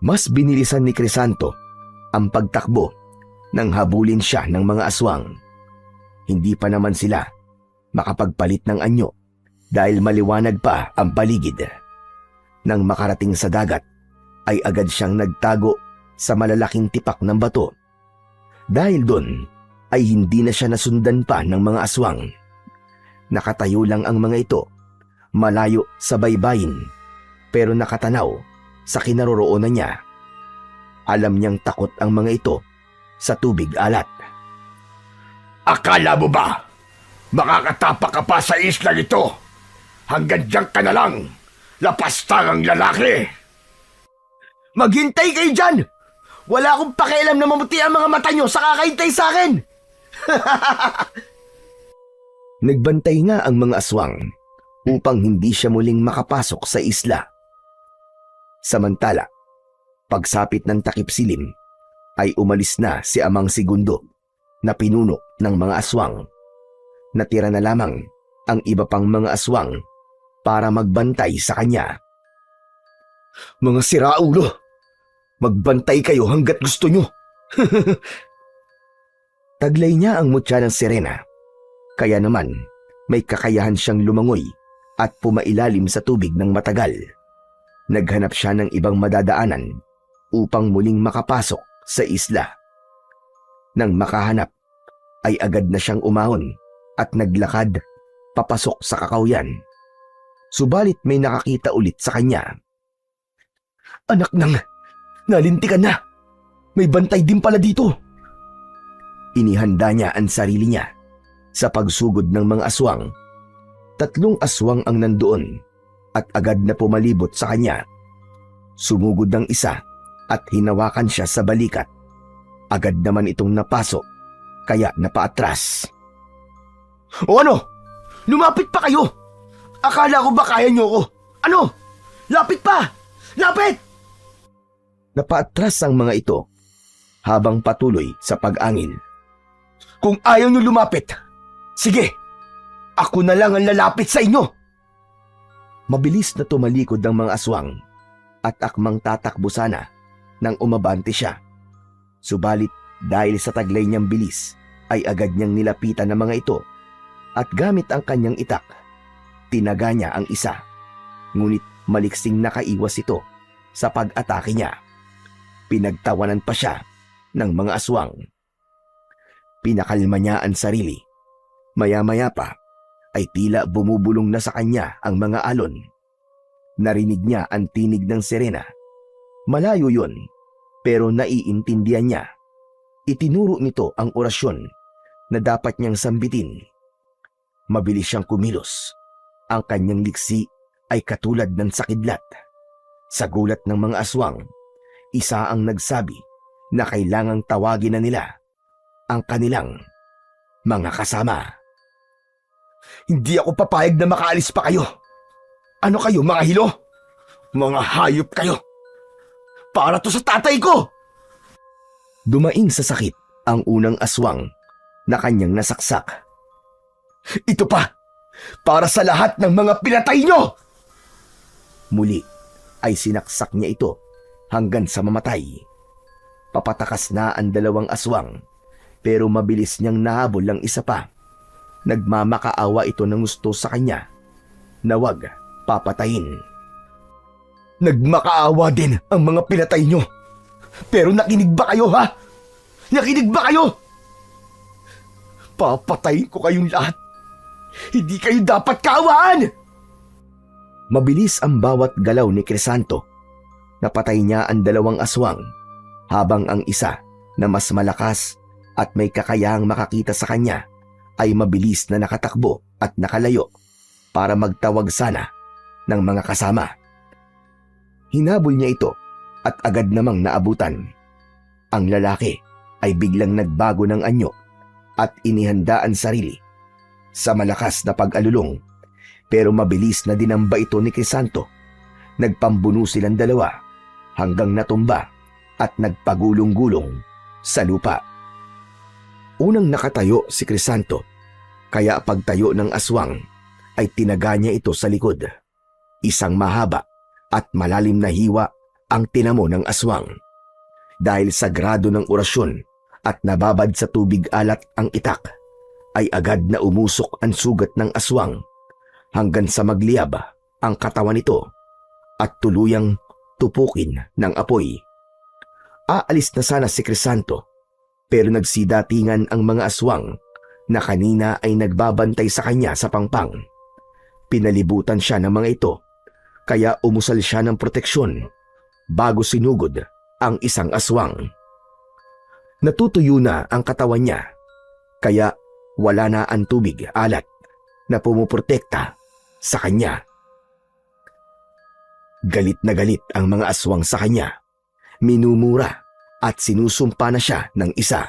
Speaker 2: Mas binilisan ni Crisanto ang pagtakbo nang habulin siya ng mga aswang. Hindi pa naman sila makapagpalit ng anyo dahil maliwanag pa ang paligid. Nang makarating sa dagat, ay agad siyang nagtago sa malalaking tipak ng bato. Dahil doon ay hindi na siya nasundan pa ng mga aswang. Nakatayo lang ang mga ito, malayo sa baybayin, pero nakatanaw sa kinaroroonan niya. Alam niyang takot ang mga ito sa tubig alat.
Speaker 4: Akala mo ba makakatapak ka pa sa isla ito? Hanggang diyan ka na lang, lapastangang lalaki.
Speaker 2: Maghintay kayo dyan! Wala akong pakialam na mamuti ang mga mata nyo sa kakahintay sa akin! Nagbantay nga ang mga aswang upang hindi siya muling makapasok sa isla. Samantala, pagsapit ng takip silim, ay umalis na si Amang Segundo na pinuno ng mga aswang. Natira na lamang ang iba pang mga aswang para magbantay sa kanya. Mga siraulo! Magbantay kayo hanggat gusto nyo! Taglay niya ang mutya ng sirena, kaya naman may kakayahan siyang lumangoy at pumailalim sa tubig ng matagal. Naghanap siya ng ibang madadaanan upang muling makapasok sa isla. Nang makahanap, ay agad na siyang umahon at naglakad papasok sa kakawyan. Subalit may nakakita ulit sa kanya. Anak nang, nalintikan na! May bantay din pala dito! Inihanda niya ang sarili niya sa pagsugod ng mga aswang. 3 aswang ang nandoon at agad na pumalibot sa kanya. Sumugod ng isa at hinawakan siya sa balikat. Agad naman itong napasok, kaya napaatras. O ano? Lumapit pa kayo! Akala ko ba kaya niyo ko? Ano? Lapit pa! Lapit! Napaatras ang mga ito habang patuloy sa pag-angil. Kung ayaw niyo lumapit, sige, ako na lang ang lalapit sa inyo! Mabilis na tumalikod ang mga aswang at akmang tatakbo sana nang umabante siya. Subalit dahil sa taglay niyang bilis ay agad niyang nilapitan ng mga ito at gamit ang kanyang itak, tinaga niya ang isa. Ngunit maliksing nakaiwas ito sa pag-atake niya. Pinagtawanan pa siya ng mga aswang. Pinakalma niya ang sarili. Maya-maya pa ay tila bumubulong na sa kanya ang mga alon. Narinig niya ang tinig ng sirena. Malayo yun, pero naiintindihan niya. Itinuro nito ang orasyon na dapat niyang sambitin. Mabilis siyang kumilos. Ang kanyang liksi ay katulad ng sakidlat. Sa gulat ng mga aswang, isa ang nagsabi na kailangang tawagin na nila ang kanilang mga kasama. Hindi ako papayag na makaalis pa kayo. Ano kayo, mga hilo? Mga hayop kayo. Para to sa tatay ko! Dumaing sa sakit ang unang aswang na kanyang nasaksak. Ito pa! Para sa lahat ng mga pinatay nyo! Muli ay sinaksak niya ito hanggang sa mamatay. Papatakas na ang 2 aswang, pero mabilis niyang nahabol ang isa pa. Nagmamakaawa ito ng gusto sa kanya na wag papatayin. Nagmakaawa din ang mga pinatay nyo. Pero nakinig ba kayo, ha? Nakinig ba kayo? Papatayin ko kayong lahat. Hindi kayo dapat kaawaan! Mabilis ang bawat galaw ni Crisanto. Napatay niya ang 2 aswang, habang ang isa na mas malakas at may kakayahang makakita sa kanya ay mabilis na nakatakbo at nakalayo para magtawag sana ng mga kasama. Hinabol niya ito at agad namang naabutan. Ang lalaki ay biglang nagbago ng anyo at inihanda ang sarili sa malakas na pag-alulong, pero mabilis na dinamba ito ni Crisanto. Nagpambuno silang 2 hanggang natumba at nagpagulong-gulong sa lupa. Unang nakatayo si Crisanto, kaya pagtayo ng aswang ay tinaga niya ito sa likod. Isang mahaba at malalim na hiwa ang tinamo ng aswang. Dahil sagrado ng orasyon at nababad sa tubig alat ang itak, ay agad na umusok ang sugat ng aswang hanggang sa magliyab ang katawan nito at tuluyang tupukin ng apoy. Aalis na sana si Crisanto, pero nagsidatingan ang mga aswang na kanina ay nagbabantay sa kanya sa pangpang. Pinalibutan siya ng mga ito, kaya umusal siya ng proteksyon bago sinugod ang isang aswang. Natutuyo na ang katawan niya, kaya wala na ang tubig alat na pumuprotekta sa kanya. Galit na galit ang mga aswang sa kanya. Minumura at sinusumpa na siya ng isa.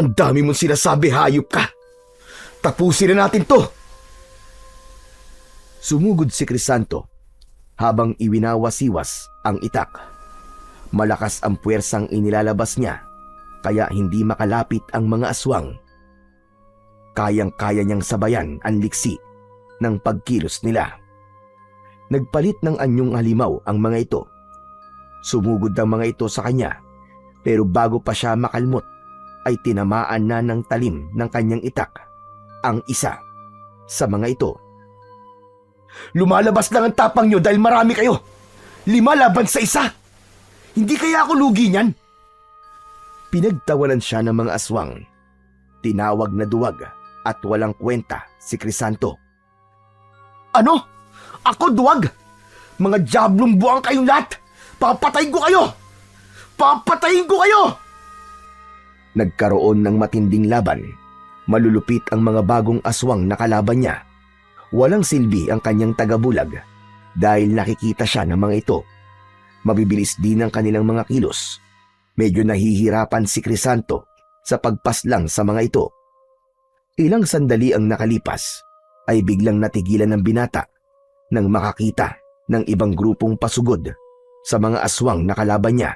Speaker 2: Ang dami mong sinasabi, hayop ka! Tapusin na natin to! Sumugod si Crisanto habang iwinawasiwas ang itak. Malakas ang puwersang inilalabas niya kaya hindi makalapit ang mga aswang. Kayang-kaya niyang sabayan ang liksi ng pagkilos nila. Nagpalit ng anyong halimaw ang mga ito. Sumugod ang mga ito sa kanya, pero bago pa siya makalmot ay tinamaan na ng talim ng kanyang itak ang isa sa mga ito. Lumalabas lang ang tapang nyo dahil marami kayo. 5 laban sa isa. Hindi kaya ako lugi niyan? Pinagtawanan siya ng mga aswang. Tinawag na duwag at walang kwenta si Crisanto. Ano? Ako duwag? Mga diablong buwang kayong lahat! Papatayin ko kayo! Papatayin ko kayo! Nagkaroon ng matinding laban. Malulupit ang mga bagong aswang na kalaban niya. Walang silbi ang kanyang tagabulag dahil nakikita siya ng mga ito. Mabibilis din ang kanilang mga kilos. Medyo nahihirapan si Crisanto sa pagpaslang sa mga ito. Ilang sandali ang nakalipas ay biglang natigilan ng binata nang makakita ng ibang grupong pasugod sa mga aswang na kalaban niya.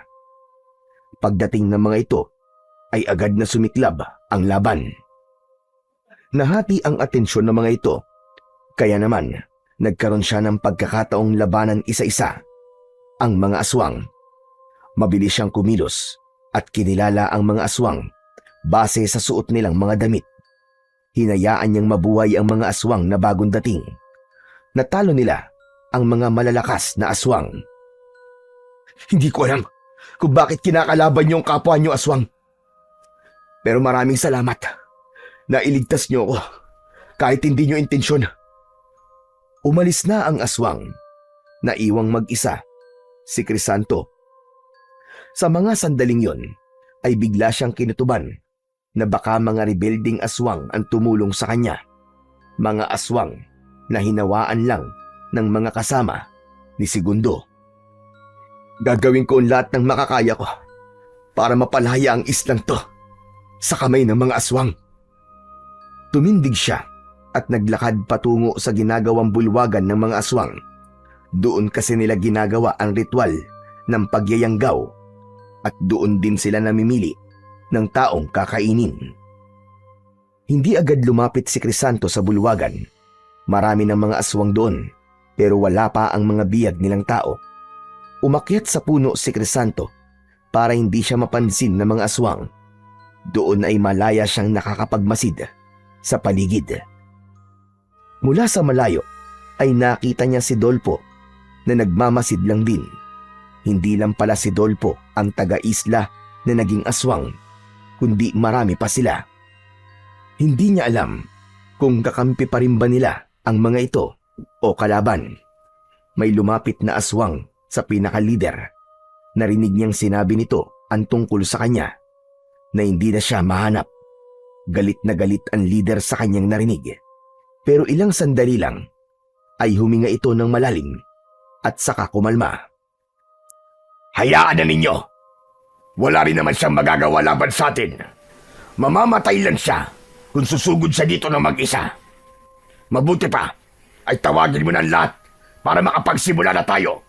Speaker 2: Pagdating ng mga ito ay agad na sumiklab ang laban. Nahati ang atensyon ng mga ito, kaya naman nagkaroon siya ng pagkakataong labanan isa-isa ang mga aswang. Mabilis siyang kumilos at kinilala ang mga aswang base sa suot nilang mga damit. Hinayaan niyang mabuhay ang mga aswang na bagong dating. Natalo nila ang mga malalakas na aswang. Hindi ko alam kung bakit kinakalaban niyo ang kapwa niyo aswang. Pero maraming salamat. Nailigtas niyo ako kahit hindi niyo intensyon. Umalis na ang aswang. Naiwang mag-isa si Crisanto. Sa mga sandaling yon ay bigla siyang kinutuban na baka mga rebelding aswang ang tumulong sa kanya. Mga aswang na hinawaan lang ng mga kasama ni Segundo. Gagawin ko ang lahat ng makakaya ko para mapalaya ang islang to sa kamay ng mga aswang. Tumindig siya at naglakad patungo sa ginagawang bulwagan ng mga aswang. Doon kasi nila ginagawa ang ritual ng pagyayanggaw at doon din sila namimili ng taong kakainin. Hindi agad lumapit si Crisanto sa bulwagan. Marami ng mga aswang doon, pero wala pa ang mga biyag nilang tao. Umakyat sa puno si Crisanto para hindi siya mapansin ng mga aswang. Doon ay malaya siyang nakakapagmasid sa paligid. Mula sa malayo ay nakita niya si Dolpo na nagmamasid lang din. Hindi lang pala si Dolpo ang taga-isla na naging aswang, kundi marami pa sila. Hindi niya alam kung kakampi pa rin ba nila ang mga ito o kalaban. May lumapit na aswang sa pinaka-leader. Narinig niyang sinabi nito ang tungkol sa kanya na hindi na siya mahanap. Galit na galit ang leader sa kanyang narinig. Pero ilang sandali lang ay huminga ito ng malalim at saka kumalma.
Speaker 4: Hayaan na ninyo. Wala rin naman siyang magagawa laban sa atin. Mamamatay lang siya kung susugod siya dito ng mag-isa. Mabuti pa ay tawagin mo ng lahat para makapagsimula na tayo.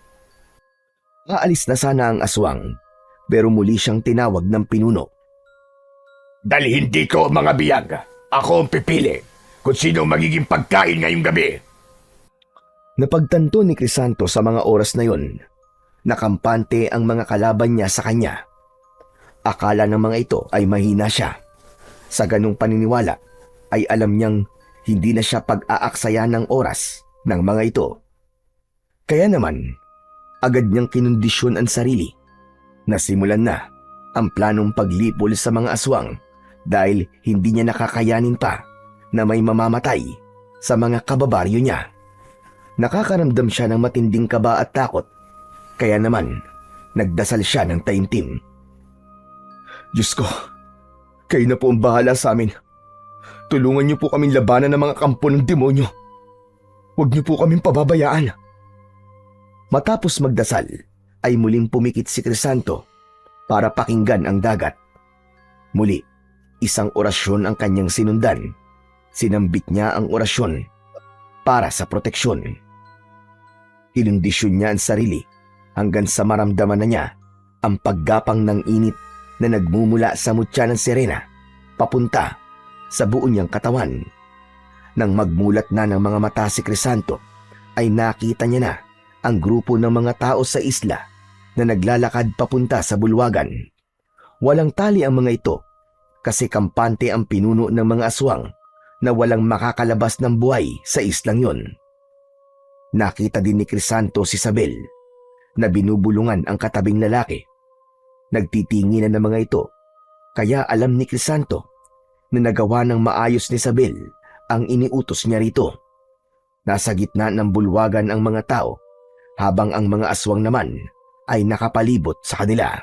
Speaker 2: Aalis na sana ang aswang, pero muli siyang tinawag ng pinuno.
Speaker 4: Dahil hindi ko mga biyag, ako ang pipili kung sino magiging pagkain ngayong gabi.
Speaker 2: Napagtanto ni Crisanto sa mga oras na yon, nakampante ang mga kalaban niya sa kanya. Akala ng mga ito ay mahina siya. Sa ganung paniniwala ay alam niyang hindi na siya pag-aaksaya ng oras ng mga ito. Kaya naman, agad niyang kinondisyon ang sarili. Nasimulan na ang planong paglipol sa mga aswang dahil hindi niya nakakayanin pa na may mamamatay sa mga kababaryo niya. Nakakaramdam siya ng matinding kaba at takot. Kaya naman, Nagdasal siya ng taimtim. Diyos ko, kayo na po ang bahala sa amin. Tulungan niyo po kaming labanan ng mga kampo ng demonyo. Huwag niyo po kaming pababayaan. Matapos magdasal, ay muling pumikit si Crisanto para pakinggan ang dagat. Muli, isang orasyon ang kanyang sinundan. Sinambit niya ang orasyon para sa proteksyon. Inundisyon niya ang sarili hanggang sa maramdaman na niya ang paggapang ng init na nagmumula sa mutya ng sirena papunta sa buo niyang katawan. Nang magmulat na ng mga mata si Crisanto, ay nakita niya na ang grupo ng mga tao sa isla na naglalakad papunta sa bulwagan. Walang tali ang mga ito kasi kampante ang pinuno ng mga aswang na walang makakalabas ng buhay sa islang yon. Nakita din ni Crisanto si Isabel na binubulungan ang katabing lalaki. Nagtitinginan ng mga ito, kaya alam ni Crisanto na nagawa ng maayos ni Isabel ang iniutos niya rito. Nasa gitna ng bulwagan ang mga tao habang ang mga aswang naman ay nakapalibot sa kanila.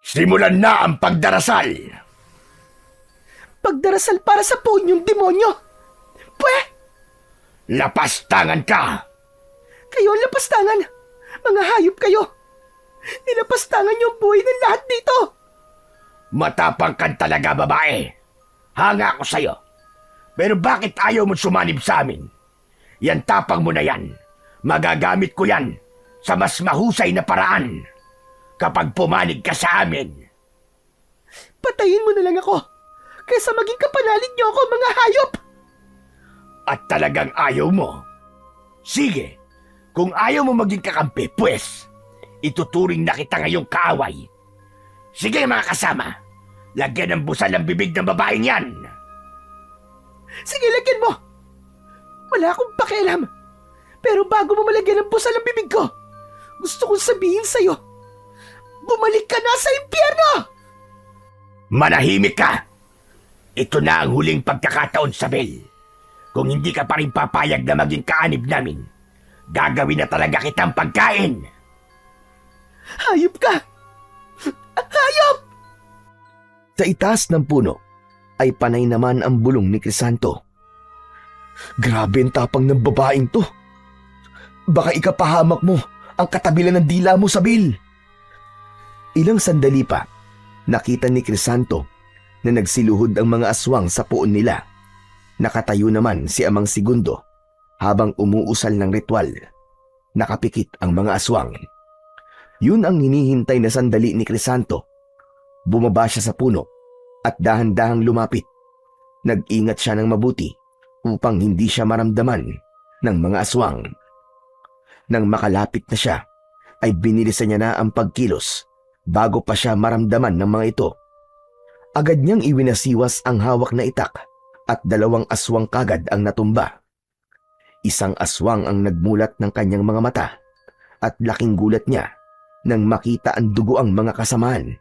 Speaker 4: Simulan na ang pagdarasal!
Speaker 3: Pagdarasal para sa punyong demonyo! Pwe!
Speaker 4: Lapastangan ka!
Speaker 3: Kayo ang lapastangan! Mga hayop kayo! Nilapastangan niyo ang buhay ng lahat dito!
Speaker 4: Matapang ka talaga, babae. Hanga ako sa'yo. Pero bakit ayaw mo sumanib sa amin? Yan tapang mo na yan. Magagamit ko yan sa mas mahusay na paraan kapag pumanig ka sa amin.
Speaker 3: Patayin mo na lang ako kaysa maging kapanalig niyo ako, mga hayop!
Speaker 4: At talagang ayaw mo? Sige, kung ayaw mo maging kakampi, pues, ituturing na kita ngayong kaaway. Sige mga kasama, lagyan ng busal ang bibig ng babaeng yan.
Speaker 3: Sige, lagyan mo! Wala akong pakialam. Pero bago mo malagyan ng busal ang bibig ko, gusto kong sabihin sa'yo, bumalik ka na sa impyerno!
Speaker 4: Manahimik ka! Ito na ang huling pagkakataon, Sabel. Kung hindi ka pa rin papayag na maging kaanib namin, gagawin na talaga kitang pagkain.
Speaker 3: Hayop ka! Hayop!
Speaker 2: Sa itaas ng puno ay panay naman ang bulong ni Crisanto. Grabe ang tapang ng babaeng to. Baka ikapahamak mo ang katabilan ng dila mo, Sabil. Ilang sandali pa, nakita ni Crisanto na nagsiluhod ang mga aswang sa puon nila. Nakatayo naman si Amang Segundo habang umuusal ng ritual. Nakapikit ang mga aswang. Yun ang hinihintay na sandali ni Crisanto. Bumaba siya sa puno at dahan-dahang lumapit. Nag-ingat siya ng mabuti upang hindi siya maramdaman ng mga aswang. Nang makalapit na siya, ay binilisan niya na ang pagkilos bago pa siya maramdaman ng mga ito. Agad niyang iwinasiwas ang hawak na itak at 2 aswang kagad ang natumba. Isang aswang ang nagmulat ng kanyang mga mata at laking gulat niya nang makita ang dugoang mga kasamaan.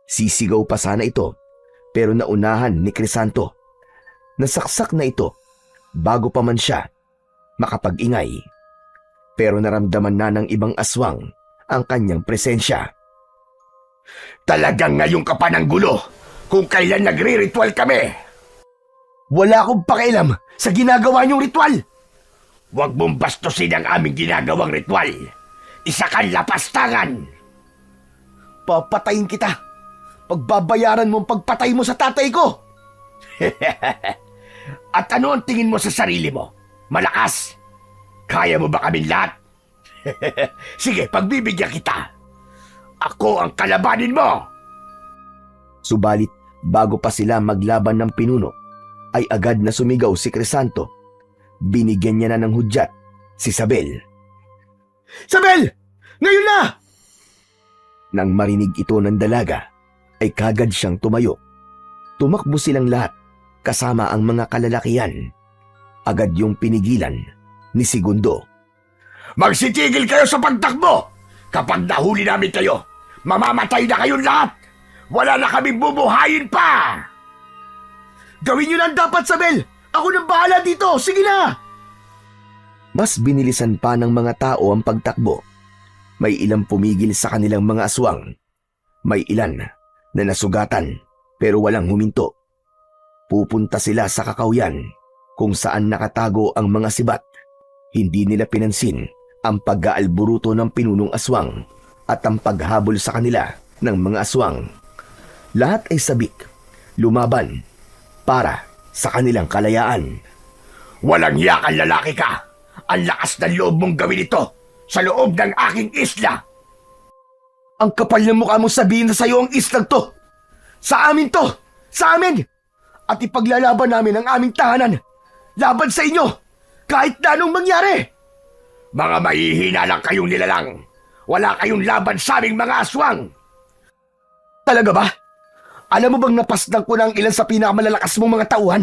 Speaker 2: Sisigaw pa sana ito pero naunahan ni Crisanto. Nasaksak na ito bago pa man siya makapag-ingay. Pero naramdaman na ng ibang aswang ang kanyang presensya.
Speaker 4: Talagang ngayon ka pa ng gulo kung kailan nagre-ritual kami.
Speaker 2: Wala akong pakialam sa ginagawa niyong ritual.
Speaker 4: Huwag mong bastusin ang aming ginagawang ritual. Isa kang lapastangan.
Speaker 2: Papatayin kita. Pagbabayaran mo ang pagpatay mo sa tatay ko.
Speaker 4: At ano ang tingin mo sa sarili mo? Malakas? Kaya mo ba kaming lahat? Sige, pagbibigyan kita. Ako ang kalabanin mo.
Speaker 2: Subalit, bago pa sila maglaban ng pinuno, ay agad na sumigaw si Crisanto. Binigyan niya na ng hudyat si Isabel. Isabel! Ngayon na! Nang marinig ito ng dalaga, ay kagad siyang tumayo. Tumakbo silang lahat kasama ang mga kalalakihan. Agad yung pinigilan ni Segundo.
Speaker 4: Magsitigil kayo sa pagtakbo! Kapag nahuli namin kayo, mamamatay na kayong lahat! Wala na kaming bubuhayin pa!
Speaker 2: Gawin niyo na ang dapat, Isabel! Ako nang bahala dito! Sige na! Mas binilisan pa ng mga tao ang pagtakbo. May ilang pumigil sa kanilang mga aswang. May ilan na nasugatan pero walang huminto. Pupunta sila sa kakawyan kung saan nakatago ang mga sibat. Hindi nila pinansin ang pag-aalburuto ng pinunong aswang at ang paghabol sa kanila ng mga aswang. Lahat ay sabik, lumaban para sa kanilang kalayaan.
Speaker 4: Walang yakan lalaki ka! Ang lakas ng loob mong gawin ito sa loob ng aking isla!
Speaker 2: Ang kapal ng mukha mo sabihin na sa'yo ang islang to! Sa amin to! Sa amin! At ipaglalaban namin ang aming tahanan! Laban sa inyo! Kahit na anong mangyari!
Speaker 4: Mga mahihina lang kayong nilalang! Wala kayong laban sa aming mga aswang!
Speaker 2: Talaga ba? Alam mo bang napasdan ko na ang ilan sa pinakamalalakas mong mga tauhan?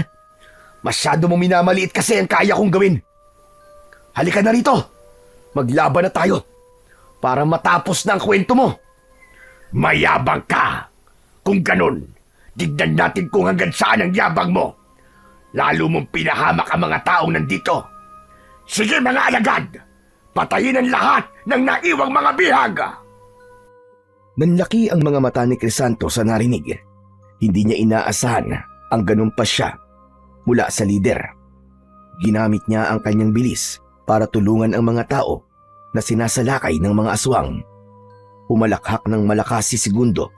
Speaker 2: Masyado mong minamaliit kasi ang kaya kong gawin. Halika na rito! Maglaban na tayo para matapos na ang kwento mo.
Speaker 4: Mayabang ka! Kung ganun, tignan natin kung hanggang saan ang yabang mo. Lalo mong pinahamak ang mga taong nandito. Sige mga alagad! Patayin ang lahat ng naiwang mga bihag!
Speaker 2: Nanlaki ang mga mata ni Crisanto sa narinig. Hindi niya inaasahan ang ganun pa siya mula sa lider. Ginamit niya ang kanyang bilis para tulungan ang mga tao na sinasalakay ng mga aswang. Humalakhak ng malakas si Segundo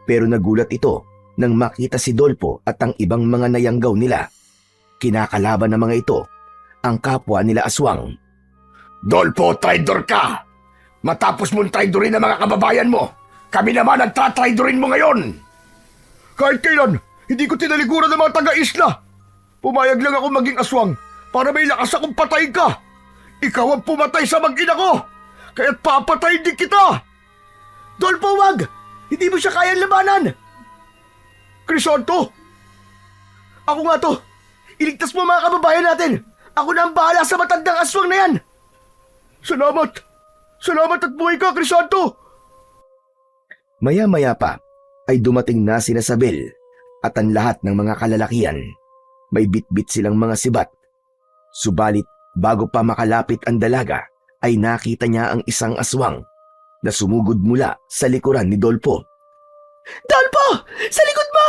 Speaker 2: pero nagulat ito nang makita si Dolpo at ang ibang mga nayanggaw nila. Kinakalaban ng mga ito ang kapwa nila aswang.
Speaker 4: Dolpo, traidor ka! Matapos mong traidorin ang mga kababayan mo, kami naman ang tatraidorin mo ngayon!
Speaker 1: Kahit kailan, hindi ko tinalikuran ng mga taga-isla. Pumayag lang ako maging aswang para may lakas akong patayin ka. Ikaw ang pumatay sa mag-ina ko, kaya't papatayin din kita!
Speaker 3: Dolpo, wag! Hindi mo siya kayang labanan!
Speaker 1: Crisanto!
Speaker 3: Ako nga to! Iligtas mo mga kababayan natin! Ako na ang bahala sa matandang aswang na yan!
Speaker 1: Salamat! Salamat at buhay ka, Crisanto!
Speaker 2: Maya-maya pa ay dumating na sina Sabel at ang lahat ng mga kalalakian. May bitbit silang mga sibat. Subalit bago pa makalapit ang dalaga ay nakita niya ang isang aswang na sumugod mula sa likuran ni Dolpo.
Speaker 3: Dolpo! Sa likod mo!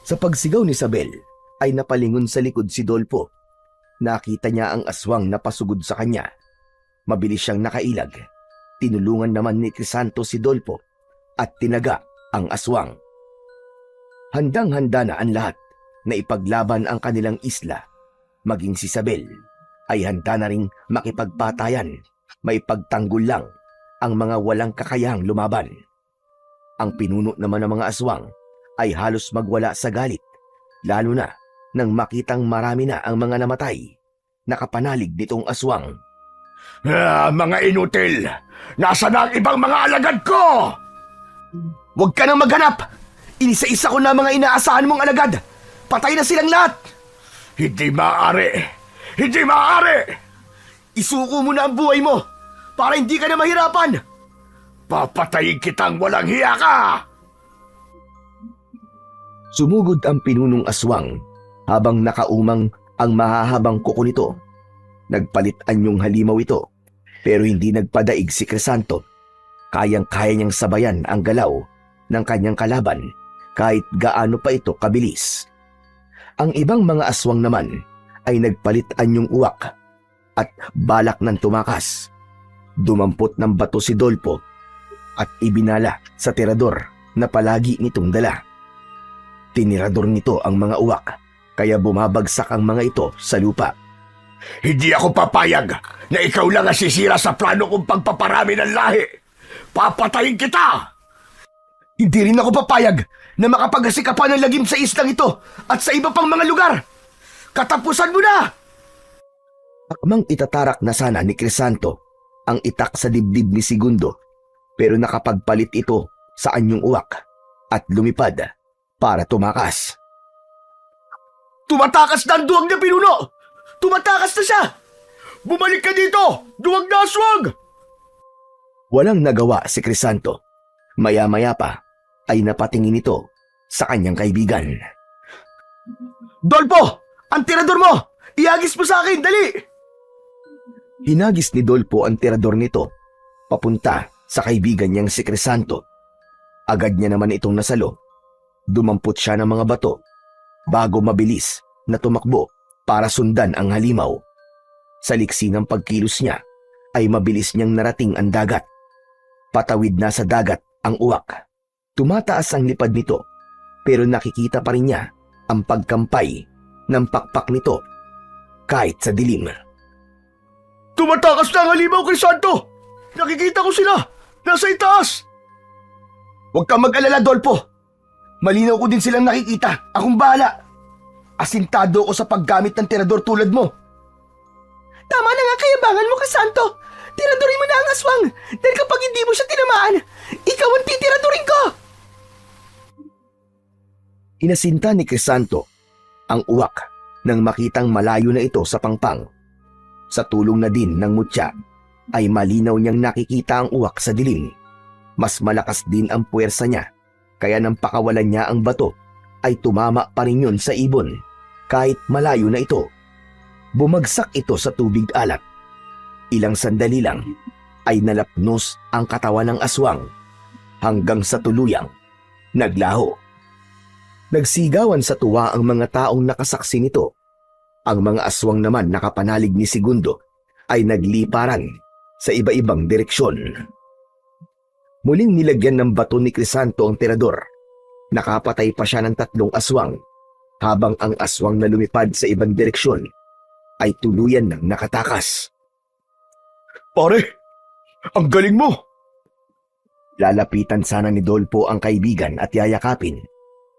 Speaker 2: Sa pagsigaw ni Sabel ay napalingon sa likod si Dolpo. Nakita niya ang aswang na pasugod sa kanya. Mabilis siyang nakailag. Tinulungan naman ni Crisanto si Dolpo at tinaga ang aswang. Handang-handa na ang lahat na ipaglaban ang kanilang isla. Maging si Sabel ay handa na ring makipagpatayan. May pagtanggol lang ang mga walang kakayahang lumaban. Ang pinuno naman ng mga aswang ay halos magwala sa galit, lalo na nang makitang marami na ang mga namatay. Nakapanalig nitong aswang.
Speaker 4: Mga inutil! Nasa na ang ibang mga alagad ko?
Speaker 2: Huwag ka nang maghanap! Inisa-isa ko na mga inaasahan mong alagad! Patay na silang lahat!
Speaker 4: Hindi maaari! Hindi maaari!
Speaker 2: Isuko mo na ang buhay mo para hindi ka na mahirapan!
Speaker 4: Papatayin kitang walang hiya ka!
Speaker 2: Sumugod ang pinunong aswang habang nakaumang ang mahahabang kuko nito. Nagpalit anyong halimaw ito pero hindi nagpadaig si Crisanto. Kayang-kaya niyang sabayan ang galaw ng kanyang kalaban kahit gaano pa ito kabilis. Ang ibang mga aswang naman ay nagpalit anyong uwak at balak ng tumakas. Dumampot ng bato si Dolpo at ibinala sa tirador na palagi nitong dala. Tinirador nito ang mga uwak kaya bumabagsak ang mga ito sa lupa.
Speaker 4: Hindi ako papayag na ikaw lang ang sisira sa plano kong pagpaparami ng lahi. Papatayin kita!
Speaker 2: Hindi rin ako papayag na makapagasi ka pa ng lagim sa islang ito at sa iba pang mga lugar. Katapusan mo na! Akmang itatarak na sana ni Crisanto ang itak sa dibdib ni Segundo pero nakapagpalit ito sa anyong uwak at lumipad para tumakas.
Speaker 1: Tumatakas na ang duwag na pinuno! Tumatakas na siya! Bumalik ka dito! Duwag na aswang!
Speaker 2: Walang nagawa si Crisanto. Maya-maya pa ay napatingin ito sa kanyang kaibigan.
Speaker 1: Dolpo! Ang tirador mo! Ihagis mo sa akin! Dali!
Speaker 2: Hinagis ni Dolpo ang tirador nito papunta sa kaibigan niyang si Crisanto. Agad niya naman itong nasalo. Dumampot siya ng mga bato bago mabilis na tumakbo para sundan ang halimaw. Sa liksi ng pagkilos niya ay mabilis niyang narating ang dagat. Patawid na sa dagat ang uwak. Tumataas ang lipad nito pero nakikita pa rin niya ang pagkampay ng pakpak nito kahit sa dilim.
Speaker 1: Tumatakas na ang halimaw, Crisanto! Nakikita ko sila! Nasa itaas!
Speaker 2: Huwag kang mag-alala, Dolpo. Malinaw ko din silang nakikita. Akong bahala. Asintado ako sa paggamit ng tirador tulad mo.
Speaker 3: Tama na nga kayabangan mo, Crisanto. Tiradurin mo na ang aswang dahil kapag hindi mo siya tinamaan, ikaw ang titiradurin ko!
Speaker 2: Inasinta ni Crisanto ang uwak nang makitang malayo na ito sa pangpang. Sa tulong na din ng mutya ay malinaw niyang nakikita ang uwak sa dilim. Mas malakas din ang puwersa niya kaya nang pakawalan niya ang bato ay tumama pa rin yun sa ibon kahit malayo na ito. Bumagsak ito sa tubig alat. Ilang sandali lang ay nalapnos ang katawan ng aswang hanggang sa tuluyang naglaho. Nagsigawan sa tuwa ang mga taong nakasaksi nito. Ang mga aswang naman nakapanalig ni Segundo ay nagliparan sa iba-ibang direksyon. Muling nilagyan ng bato ni Crisanto ang tirador. Nakapatay pa siya ng 3 aswang habang ang aswang na lumipad sa ibang direksyon ay tuluyan ng nakatakas.
Speaker 1: Pare, ang galing mo!
Speaker 2: Lalapitan sana ni Dolpo ang kaibigan at yayakapin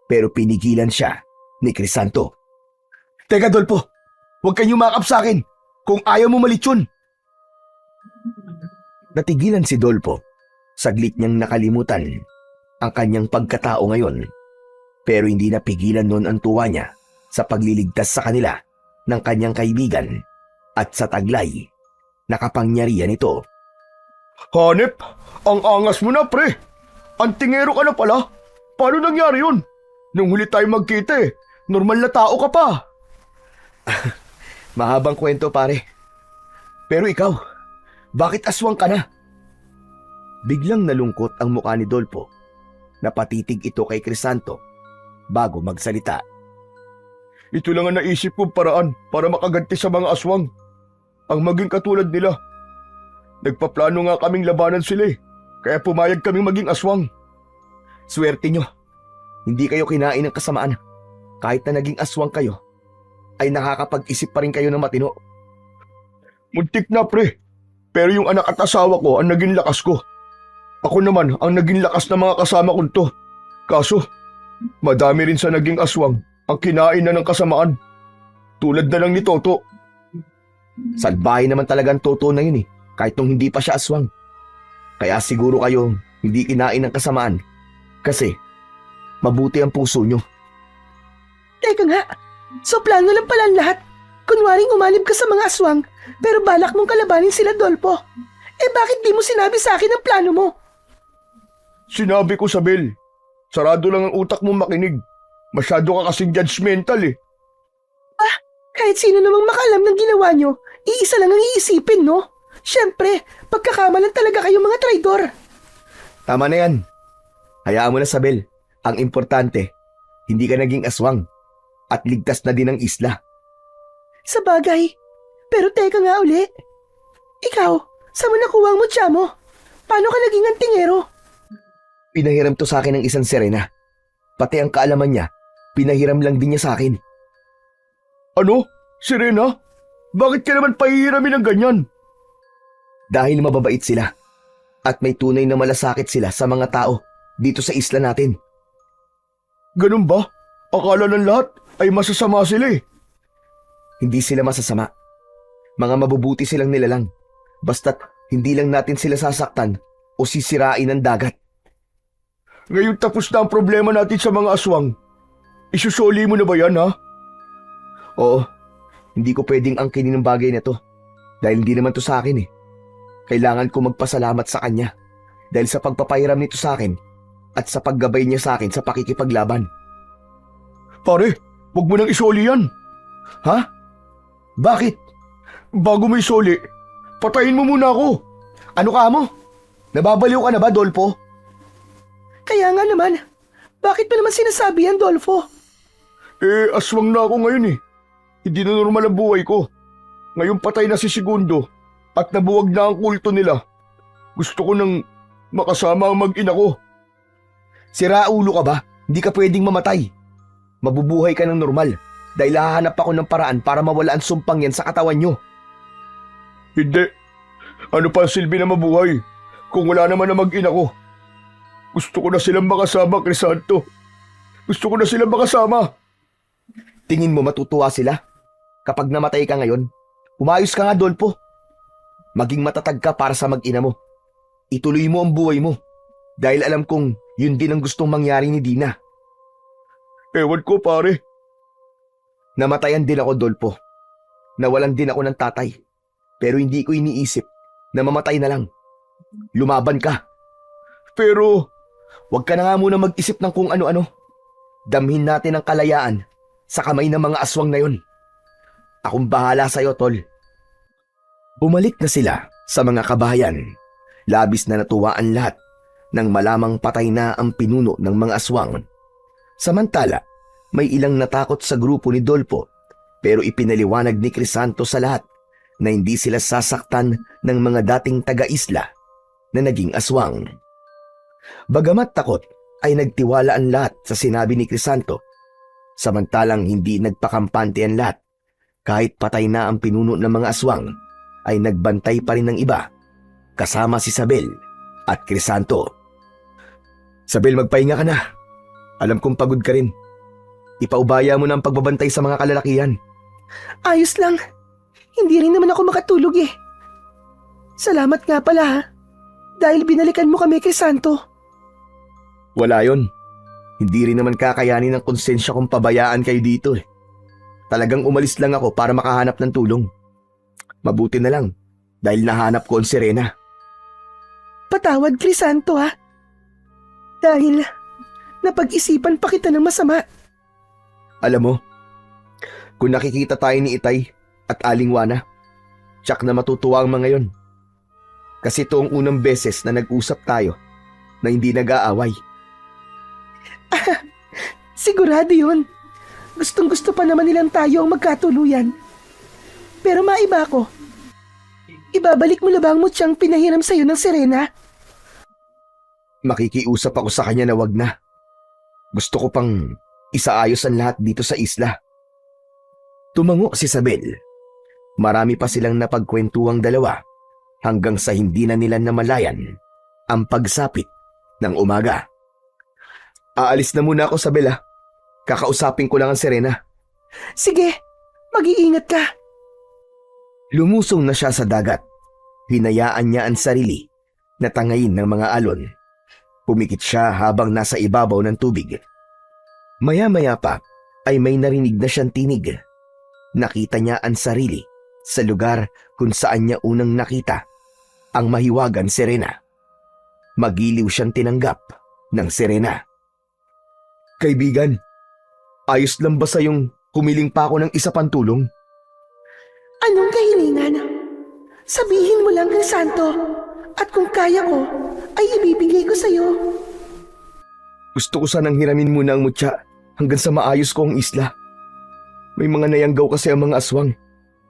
Speaker 2: pero pinigilan siya ni Crisanto.
Speaker 1: Teka, Dolpo, huwag kang yumakap sa akin kung ayaw mo malitsyon.
Speaker 2: Natigilan si Dolpo. Saglit niyang nakalimutan ang kanyang pagkatao ngayon pero hindi napigilan noon ang tuwa niya sa pagliligtas sa kanila ng kanyang kaibigan at sa taglay na kapangyarihan ito.
Speaker 1: Hanep, ang angas mo na, pre. Antingero ka na pala. Paano nangyari yun? Nung huli tayo magkita normal na tao ka pa.
Speaker 2: Mahabang kwento, pare. Pero ikaw, bakit aswang ka na? Biglang nalungkot ang mukha ni Dolpo. Napatitig ito kay Crisanto bago magsalita.
Speaker 1: Ito lang ang naisip kong paraan para makaganti sa mga aswang. Ang maging katulad nila. Nagpaplano nga kaming labanan sila kaya pumayag kaming maging aswang.
Speaker 2: Swerte nyo. Hindi kayo kinain ng kasamaan. Kahit na naging aswang kayo, ay nakakapag-isip pa rin kayo ng matino.
Speaker 1: Muntik na, pre. Pero yung anak at asawa ko ang naging lakas ko. Ako naman ang naging lakas ng mga kasama kong to. Kaso, madami rin sa naging aswang ang kinain na ng kasamaan. Tulad na lang ni Toto.
Speaker 2: Salbahe naman talaga ang Toto na yun kahit nung hindi pa siya aswang. Kaya siguro kayo hindi kinain ng kasamaan kasi mabuti ang puso nyo.
Speaker 3: Teka nga, so plano lang pala ang lahat. Kunwaring umanib ka sa mga aswang pero balak mong kalabanin sila, Dolpo. Bakit di mo sinabi sa akin ang plano mo?
Speaker 1: Sinabi ko sa Bel, sarado lang ang utak mong makinig. Masyado ka kasing judgmental
Speaker 3: Kahit sino namang makalam ng ginawa nyo, iisa lang ang iisipin, no? Siyempre, pagkakamalan talaga kayo mga traidor.
Speaker 2: Tama na yan. Hayaan mo na, Sabel. Ang importante, hindi ka naging aswang at ligtas na din ang isla.
Speaker 3: Sa bagay. Pero teka nga uli. Ikaw, saan mo nakuha ang mutya mo? Paano ka naging antingero?
Speaker 2: Pinahiram to sa akin ng isang Serena. Pati ang kaalaman niya, pinahiram lang din niya sa akin.
Speaker 1: Ano? Sirena? Bakit ka naman pahihiramin ng ganyan?
Speaker 2: Dahil mababait sila at may tunay na malasakit sila sa mga tao dito sa isla natin.
Speaker 1: Ganun ba? Akala ng lahat ay masasama sila
Speaker 2: Hindi sila masasama. Mga mabubuti silang nilalang. Basta't hindi lang natin sila sasaktan o sisirain ng dagat.
Speaker 1: Ngayon tapos na ang problema natin sa mga aswang. Isusoli mo na ba yan, ha?
Speaker 2: Oo, hindi ko pwedeng angkinin ng bagay na to dahil hindi naman to sa akin Kailangan ko magpasalamat sa kanya dahil sa pagpapahiram nito sa akin at sa paggabay niya sa akin sa pakikipaglaban.
Speaker 1: Pare, huwag mo nang isoli yan.
Speaker 2: Ha? Bakit?
Speaker 1: Bago mo isoli, patayin mo muna ako.
Speaker 2: Ano ka mo? Nababaliw ka na ba, Dolpo?
Speaker 3: Kaya nga naman, bakit mo naman sinasabi yan, Dolfo?
Speaker 1: Aswang na ako ngayon eh. Hindi na normal ang buhay ko. Ngayon patay na si Segundo at nabuwag na ang kulto nila. Gusto ko nang makasama ang mag-ina ko.
Speaker 2: Sira ulo ka ba? Hindi ka pwedeng mamatay. Mabubuhay ka ng normal dahil hahanap ako ng paraan para mawala ang sumpang yan sa katawan nyo.
Speaker 1: Hindi. Ano pa ang silbi na mabuhay kung wala naman ang mag-ina ko? Gusto ko na silang makasama, Crisanto. Gusto ko na silang makasama.
Speaker 2: Tingin mo matutuwa sila? Kapag namatay ka ngayon, umayos ka nga, Dolpo. Maging matatag ka para sa mag-ina mo. Ituloy mo ang buhay mo dahil alam kong yun din ang gustong mangyari ni Dina.
Speaker 1: Ewan ko, pare.
Speaker 2: Namatayan din ako, Dolpo. Nawalan din ako ng tatay. Pero hindi ko iniisip na mamatay na lang. Lumaban ka.
Speaker 1: Pero,
Speaker 2: Huwag ka na nga muna mag-isip ng kung ano-ano. Damhin natin ang kalayaan sa kamay ng mga aswang na yun. Akong bahala sa'yo, Tol. Bumalik na sila sa mga kabahayan. Labis na natuwa ang lahat nang malamang patay na ang pinuno ng mga aswang. Samantala, may ilang natakot sa grupo ni Dolpo pero ipinaliwanag ni Crisanto sa lahat na hindi sila sasaktan ng mga dating taga-isla na naging aswang. Bagamat takot ay nagtiwala ang lahat sa sinabi ni Crisanto. Samantalang hindi nagpakampante ang lahat. Kahit patay na ang pinuno ng mga aswang, ay nagbantay pa rin ng iba, kasama si Sabel at Crisanto. Sabel, magpahinga ka na. Alam kong pagod ka rin. Ipaubaya mo na ang pagbabantay sa mga kalalakihan.
Speaker 3: Ayos lang. Hindi rin naman ako makatulog eh. Salamat nga pala ha. Dahil binalikan mo kami, Crisanto.
Speaker 2: Wala yon. Hindi rin naman kakayanin ng konsensya kong pabayaan kayo dito eh. Talagang umalis lang ako para makahanap ng tulong. Mabuti na lang dahil nahanap ko ang Serena.
Speaker 3: Patawad, Crisanto ha. Dahil napag-isipan pa kita ng masama.
Speaker 2: Alam mo, kung nakikita tayo ni Itay at Aling Wana, tsak na matutuwa ang mga yon. Kasi ito ang unang beses na nag-usap tayo na hindi nag-aaway.
Speaker 3: Sigurado yun. Gustong-gusto pa naman nilang tayo ang magkatuluyan. Pero maiba ko. Ibabalik mo na ba ang mutyang pinahiram sa'yo ng Serena?
Speaker 2: Makikiusap ako sa kanya na wag na. Gusto ko pang isaayos ang lahat dito sa isla. Tumango si Sabel. Marami pa silang napagkwentuang dalawa hanggang sa hindi na nila namalayan ang pagsapit ng umaga. Aalis na muna ako, Sabel ha. Kakausapin ko lang ang Serena.
Speaker 3: Sige, mag-iingat ka.
Speaker 2: Lumusong na siya sa dagat. Hinayaan niya ang sarili na tangayin ng mga alon. Pumikit siya habang nasa ibabaw ng tubig. Maya-maya pa ay may narinig na siyang tinig. Nakita niya ang sarili sa lugar kung saan niya unang nakita ang mahiwagang Serena. Magiliw siyang tinanggap ng Serena. Kaibigan, ayos lang ba sa'yong humiling pa ako ng isa pang tulong?
Speaker 3: Anong kahilingan? Sabihin mo lang, Crisanto. At kung kaya ko, ay ibibigay ko sa'yo.
Speaker 2: Gusto ko sanang hiramin muna ang mutya hanggang sa maayos ko ang isla. May mga nayanggaw kasi ang mga aswang,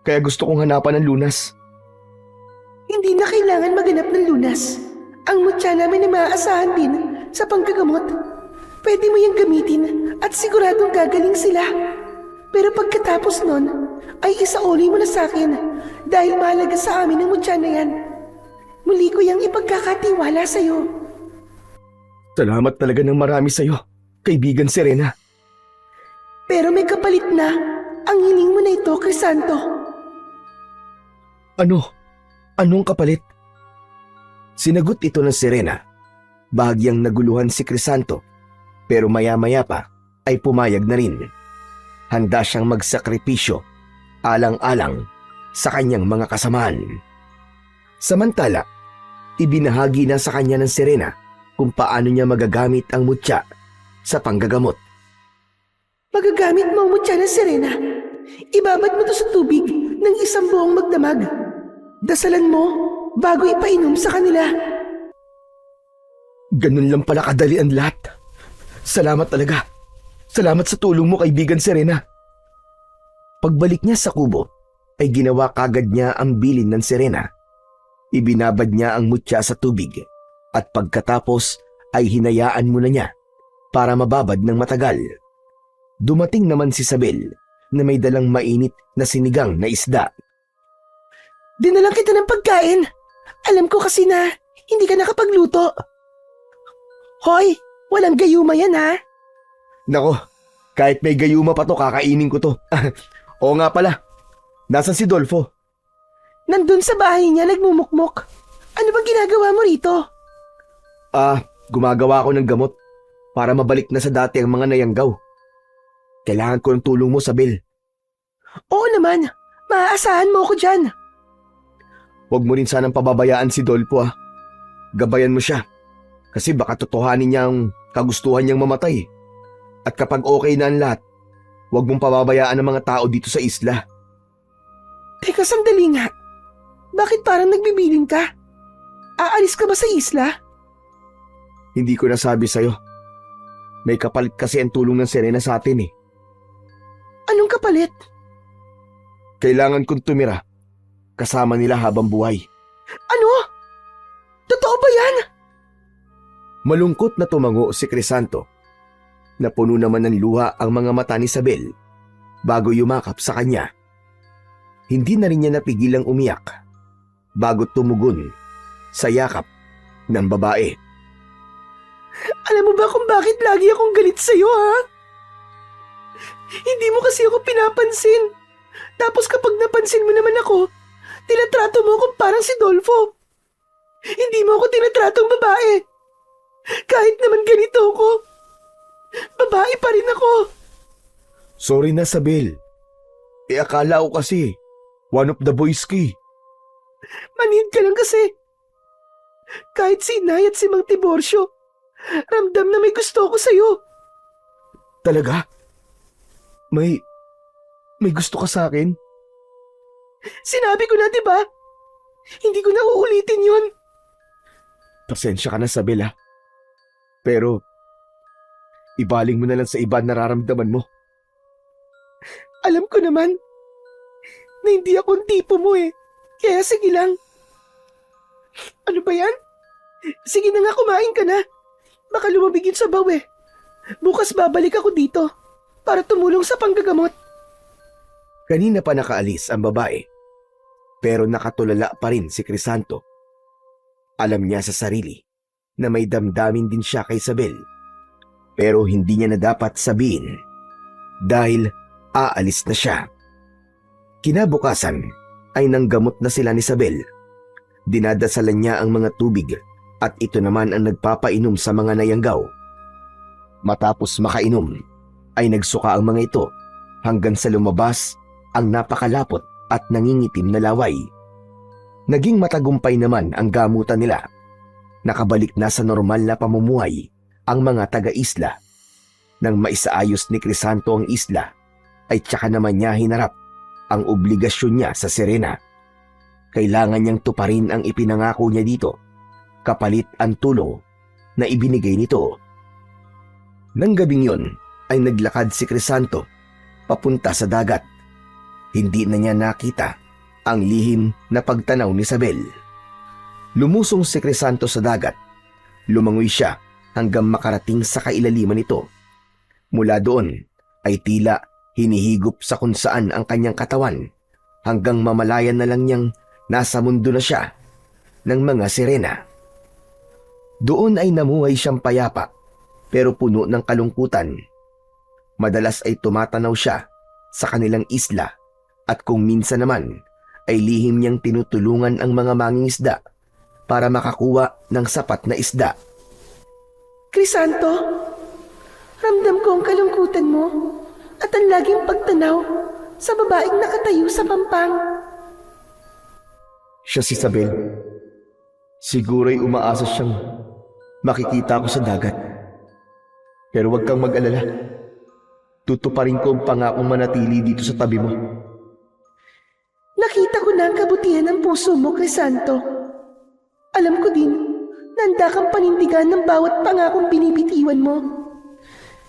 Speaker 2: kaya gusto kong hanapan ng lunas.
Speaker 3: Hindi na kailangan maganap ng lunas. Ang mutya namin ay maaasahan din sa panggagamot. Pwede mo yung gamitin at siguradong gagaling sila. Pero pagkatapos nun, ay isauli mo na sa akin dahil mahalaga sa amin ang mutya na yan. Muli ko yung ipagkakatiwala sa'yo.
Speaker 2: Salamat talaga ng marami sa'yo, kaibigan Serena.
Speaker 3: Pero may kapalit na ang hiling mo na ito, Crisanto.
Speaker 2: Ano? Anong kapalit? Sinagot ito ng Serena. Bahagyang naguluhan si Crisanto, pero maya-maya pa ay pumayag na rin. Handa siyang magsakripisyo, alang-alang sa kanyang mga kasamaan. Samantala, ibinahagi na sa kanya ng Serena kung paano niya magagamit ang mutya sa panggagamot.
Speaker 3: Magagamit mo ang mutya ng Serena. Ibabad mo to sa tubig ng isang buong magdamag. Dasalan mo bago ipainom sa kanila.
Speaker 2: Ganun lang pala kadali ang lahat. Salamat talaga. Salamat sa tulong mo, kaibigan Serena. Pagbalik niya sa kubo, ay ginawa kagad niya ang bilin ng Serena. Ibinabad niya ang mutya sa tubig at pagkatapos ay hinayaan muna niya para mababad ng matagal. Dumating naman si Isabel na may dalang mainit na sinigang na isda.
Speaker 3: Dinalang kita ng pagkain. Alam ko kasi na hindi ka nakapagluto. Hoy, walang gayuma yan ha.
Speaker 2: Nako, kahit may gayuma pa to, kakainin ko to. Oo nga pala, nasan si Dolfo?
Speaker 3: Nandun sa bahay niya nagmumukmok. Ano bang ginagawa mo rito?
Speaker 2: Gumagawa ako ng gamot para mabalik na sa dati ang mga nayanggaw. Kailangan ko ng tulong mo, Sabel.
Speaker 3: Oo naman, maaasahan mo ako dyan.
Speaker 2: Huwag mo rin sanang pababayaan si Dolfo. Gabayan mo siya. Kasi baka totohanin niya ang kagustuhan niyang mamatay. At kapag okay na ang lahat, huwag mong pababayaan ang mga tao dito sa isla.
Speaker 3: Teka, sandali nga. Bakit parang nagbibiling ka? Aalis ka ba sa isla?
Speaker 2: Hindi ko nasabi sa'yo. May kapalit kasi ang tulong ng Serena sa atin eh.
Speaker 3: Anong kapalit?
Speaker 2: Kailangan kong tumira kasama nila habang buhay.
Speaker 3: Ano? Totoo ba yan?
Speaker 2: Malungkot na tumango si Crisanto. Napuno naman ng luha ang mga mata ni Isabel bago yumakap sa kanya. Hindi na rin niya napigilang umiyak bago tumugon sa yakap ng babae.
Speaker 3: Alam mo ba kung bakit lagi akong galit sa'yo, ha? Hindi mo kasi ako pinapansin. Tapos kapag napansin mo naman ako, tinatrato mo akong parang si Dolfo. Hindi mo ako tinatratong babae. Kahit naman ganito ako, babae pa rin ako.
Speaker 2: Sorry na, Isabel. Akala ko kasi one of the boys ki.
Speaker 3: Manhid ka lang kasi. Kahit si Inay at si Mang Tiborcio, ramdam na may gusto ko sa'yo.
Speaker 2: Talaga? May gusto ka sa akin?
Speaker 3: Sinabi ko na, di ba? Hindi ko na uulitin yun.
Speaker 2: Pasensya ka na, Isabel. Pero, ibaling mo na lang sa iba ang nararamdaman mo.
Speaker 3: Alam ko naman na hindi ako ang tipo mo eh. Kaya sige lang. Ano ba yan? Sige na nga, kumain ka na. Baka lumabig yun sa baw eh. Bukas babalik ako dito para tumulong sa panggagamot.
Speaker 2: Kanina pa nakaalis ang babae, pero nakatulala pa rin si Crisanto. Alam niya sa sarili na may damdamin din siya kay Isabel, pero hindi niya na dapat sabihin dahil aalis na siya. Kinabukasan ay nanggamot na sila ni Isabel. Dinadasalan niya ang mga tubig at ito naman ang nagpapainom sa mga nayanggaw. Matapos makainom ay nagsuka ang mga ito hanggang sa lumabas ang napakalapot at nangingitim na laway. Naging matagumpay naman ang gamutan nila. Nakabalik na sa normal na pamumuhay ang mga taga-isla. Nang maisaayos ni Crisanto ang isla, ay tsaka naman niya hinarap ang obligasyon niya sa Serena. Kailangan niyang tuparin ang ipinangako niya dito, kapalit ang tulong na ibinigay nito. Nang gabing yon ay naglakad si Crisanto papunta sa dagat. Hindi na niya nakita ang lihim na pagtanaw ni Isabel. Lumusong si Crisanto sa dagat. Lumangoy siya hanggang makarating sa kailaliman nito. Mula doon ay tila hinihigop sa kung saan ang kanyang katawan hanggang mamalayan na lang niyang nasa mundo na siya ng mga sirena. Doon ay namuhay siyang payapa pero puno ng kalungkutan. Madalas ay tumatanaw siya sa kanilang isla at kung minsan naman ay lihim niyang tinutulungan ang mga mangingisda para makakuha ng sapat na isda.
Speaker 3: Crisanto, ramdam ko ang kalungkutan mo at ang laging pagtanaw sa babaeng nakatayo sa pampang.
Speaker 2: Siya si Isabel. Siguro'y umaasa siyang makikita ko sa dagat. Pero huwag kang mag-alala. Tutuparin ko ang pangakong manatili dito sa tabi mo.
Speaker 3: Nakita ko na ang kabutihan ng puso mo, Crisanto. Alam ko din Nanda kang panindigan ng bawat pangakong binibitiwan mo.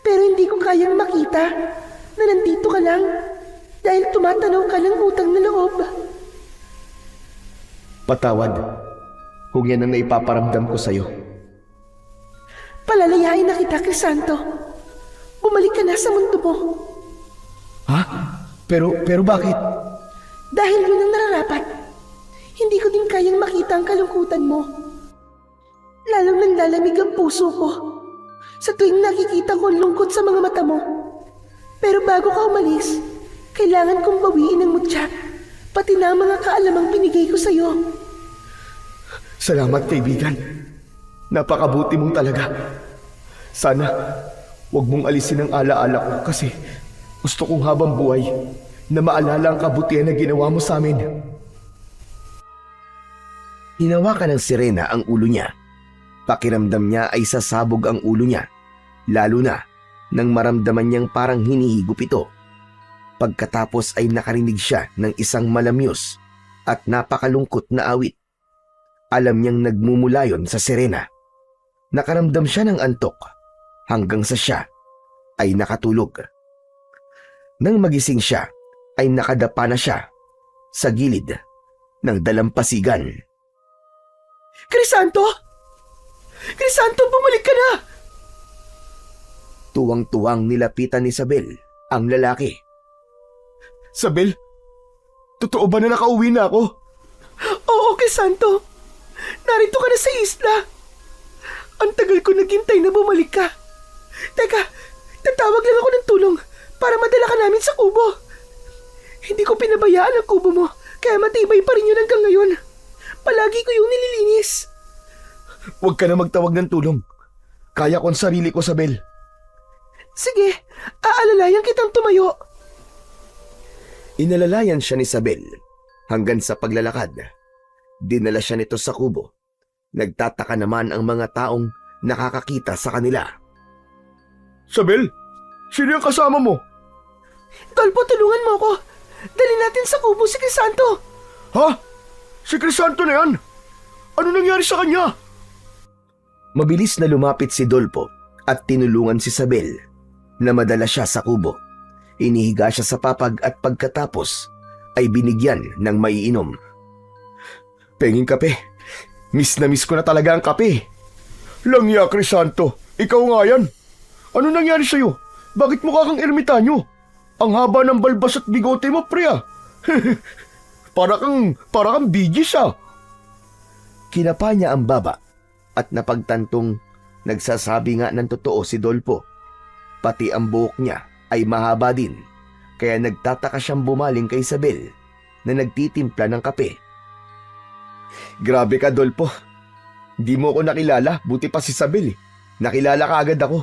Speaker 3: Pero hindi ko kayang makita na nandito ka lang dahil tumatanaw ka ng utang na loob.
Speaker 2: Patawad kung yan ang naipaparamdam ko sa'yo.
Speaker 3: Palalayain na kita, Crisanto. Bumalik ka na sa mundo mo.
Speaker 2: Ha? Pero bakit?
Speaker 3: Dahil yun ang nararapat. Hindi ko din kayang makita ang kalungkutan mo. Lalong nanlalamig ang puso ko sa tuwing nakikita ko ang lungkot sa mga mata mo. Pero bago ka umalis, kailangan kong bawiin ang mutya, pati na ang mga kaalamang binigay ko sa'yo.
Speaker 2: Salamat, kaibigan. Napakabuti mong talaga. Sana, huwag mong alisin ang alaala ko kasi gusto kong habang buhay na maalala ang kabutihan na ginawa mo sa amin. Hinawakan ng Serena ang ulo niya. Pakiramdam niya ay sasabog ang ulo niya, lalo na nang maramdaman niyang parang hinihigop ito. Pagkatapos ay nakarinig siya ng isang malamyos at napakalungkot na awit. Alam niyang nagmumula yon sa Serena. Nakaramdam siya ng antok hanggang sa siya ay nakatulog. Nang magising siya, ay nakadapa na siya sa gilid ng dalampasigan.
Speaker 3: Crisanto! Crisanto, bumalik ka na!
Speaker 2: Tuwang-tuwang nilapitan ni Isabel ang lalaki. Isabel, totoo ba na nakauwi na ako?
Speaker 3: Oo, Crisanto. Narito ka na sa isla. Ang tagal ko naghintay na bumalik ka. Teka, tatawag lang ako ng tulong para madala ka namin sa kubo. Hindi ko pinabayaan ang kubo mo, kaya matibay pa rin yun hanggang ngayon. Palagi ko yung nililinis.
Speaker 2: Huwag ka na magtawag ng tulong. Kaya ko ang sarili ko, Isabel.
Speaker 3: Sige, aalalayan kitang tumayo.
Speaker 2: Inalalayan siya ni Isabel hanggang sa paglalakad. Dinala siya nito sa kubo. Nagtataka naman ang mga taong nakakakita sa kanila. Isabel, sino yung kasama mo?
Speaker 3: Dolpo, tulungan mo ako. Dali natin sa kubo si Crisanto.
Speaker 1: Ha? Si Crisanto na yan? Ano nangyari sa kanya?
Speaker 2: Mabilis na lumapit si Dolpo at tinulungan si Isabel na madala siya sa kubo. Inihiga siya sa papag at pagkatapos ay binigyan ng maiinom. Penging kape. Miss na miss ko na talaga ang kape.
Speaker 1: Langya, Crisanto. Ikaw nga yan. Ano nangyari sa'yo? Bakit mukha kang ermitanyo? Ang haba ng balbas at bigote mo, pre ah. para kang bigis ah.
Speaker 2: Kinapa niya ang baba at napagtantong nagsasabi nga ng totoo si Dolpo. Pati ang buhok niya ay mahaba din, kaya nagtataka siyang bumaling kay Isabel na nagtitimpla ng kape. Grabe ka, Dolpo. Di mo ako nakilala, buti pa si Isabel. Nakilala ka agad ako.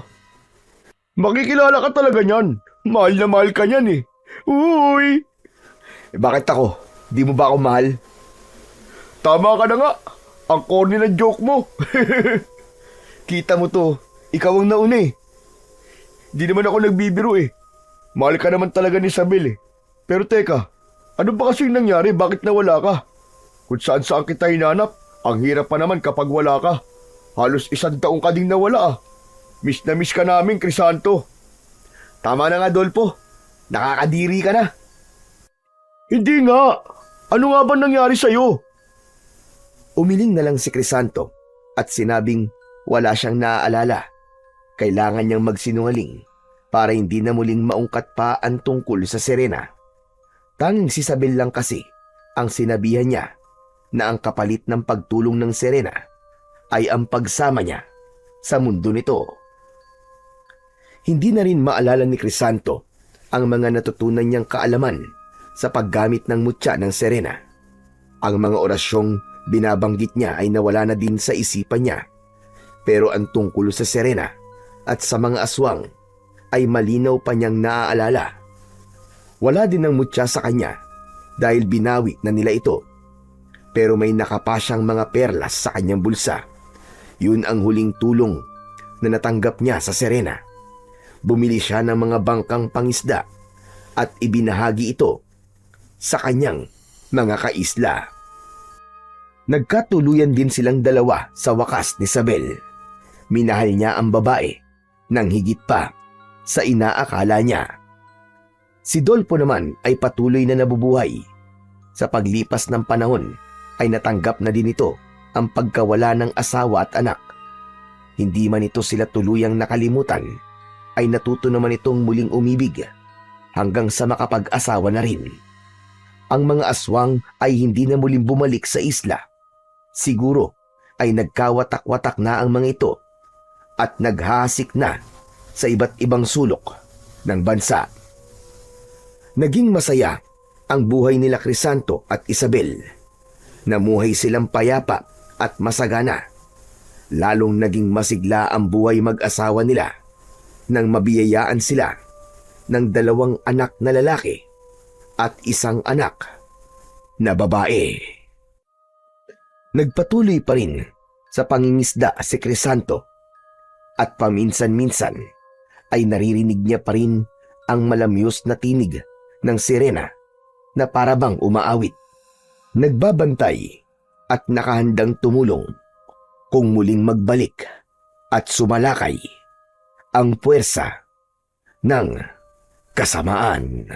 Speaker 1: Makikilala ka talaga niyan. Mahal na mahal ka niyan eh. Uy!
Speaker 2: Bakit ako? Di mo ba ako mahal?
Speaker 1: Tama ka na nga. Ang corny na joke mo.
Speaker 2: Kita mo to, ikaw ang nauna eh.
Speaker 1: Di naman ako nagbibiro eh. Mahal ka naman talaga ni Isabel eh. Pero teka, ano ba kasi nangyari? Bakit nawala ka? Kung saan kita hinanap, ang hirap pa naman kapag wala ka. Halos 1 taong ka ding nawala ah. Miss na miss ka namin, Crisanto.
Speaker 2: Tama na nga, Dolpo. Nakakadiri ka na.
Speaker 1: Hindi nga. Ano nga ba nangyari sa'yo?
Speaker 2: Umiling na lang si Crisanto at sinabing wala siyang naaalala. Kailangan niyang magsinungaling para hindi na muling maungkat pa ang tungkol sa Serena. Tanging si Isabel lang kasi ang sinabihan niya na ang kapalit ng pagtulong ng Serena ay ang pagsama niya sa mundo nito. Hindi na rin maalala ni Crisanto ang mga natutunan niyang kaalaman sa paggamit ng mutya ng Serena. Ang mga orasyong binabanggit niya ay nawala na din sa isipan niya. Pero ang tungkol sa Serena at sa mga aswang ay malinaw pa niyang naaalala. Wala din ang mutya sa kanya dahil binawi na nila ito. Pero may nakapa siyang mga perlas sa kanyang bulsa. Yun ang huling tulong na natanggap niya sa Serena. Bumili siya ng mga bangkang pangisda at ibinahagi ito sa kanyang mga kaisla. Nagkatuluyan din silang dalawa sa wakas ni Isabel. Minahal niya ang babae nang higit pa sa inaakala niya. Si Dolpo naman ay patuloy na nabubuhay. Sa paglipas ng panahon ay natanggap na din ito ang pagkawala ng asawa at anak. Hindi man ito sila tuluyang nakalimutan, ay natuto naman itong muling umibig hanggang sa makapag-asawa na rin. Ang mga aswang ay hindi na muling bumalik sa isla. Siguro ay nagkawatak-watak na ang mga ito at naghasik na sa iba't ibang sulok ng bansa. Naging masaya ang buhay nila Crisanto at Isabel. Namuhay silang payapa at masagana. Lalong naging masigla ang buhay mag-asawa nila nang mabiyayaan sila ng 2 anak na lalaki at 1 anak na babae. Nagpatuloy pa rin sa pangingisda si Crisanto at paminsan-minsan ay naririnig niya pa rin ang malamyos na tinig ng sirena na parabang umaawit. Nagbabantay at nakahandang tumulong kung muling magbalik at sumalakay ang puwersa ng kasamaan.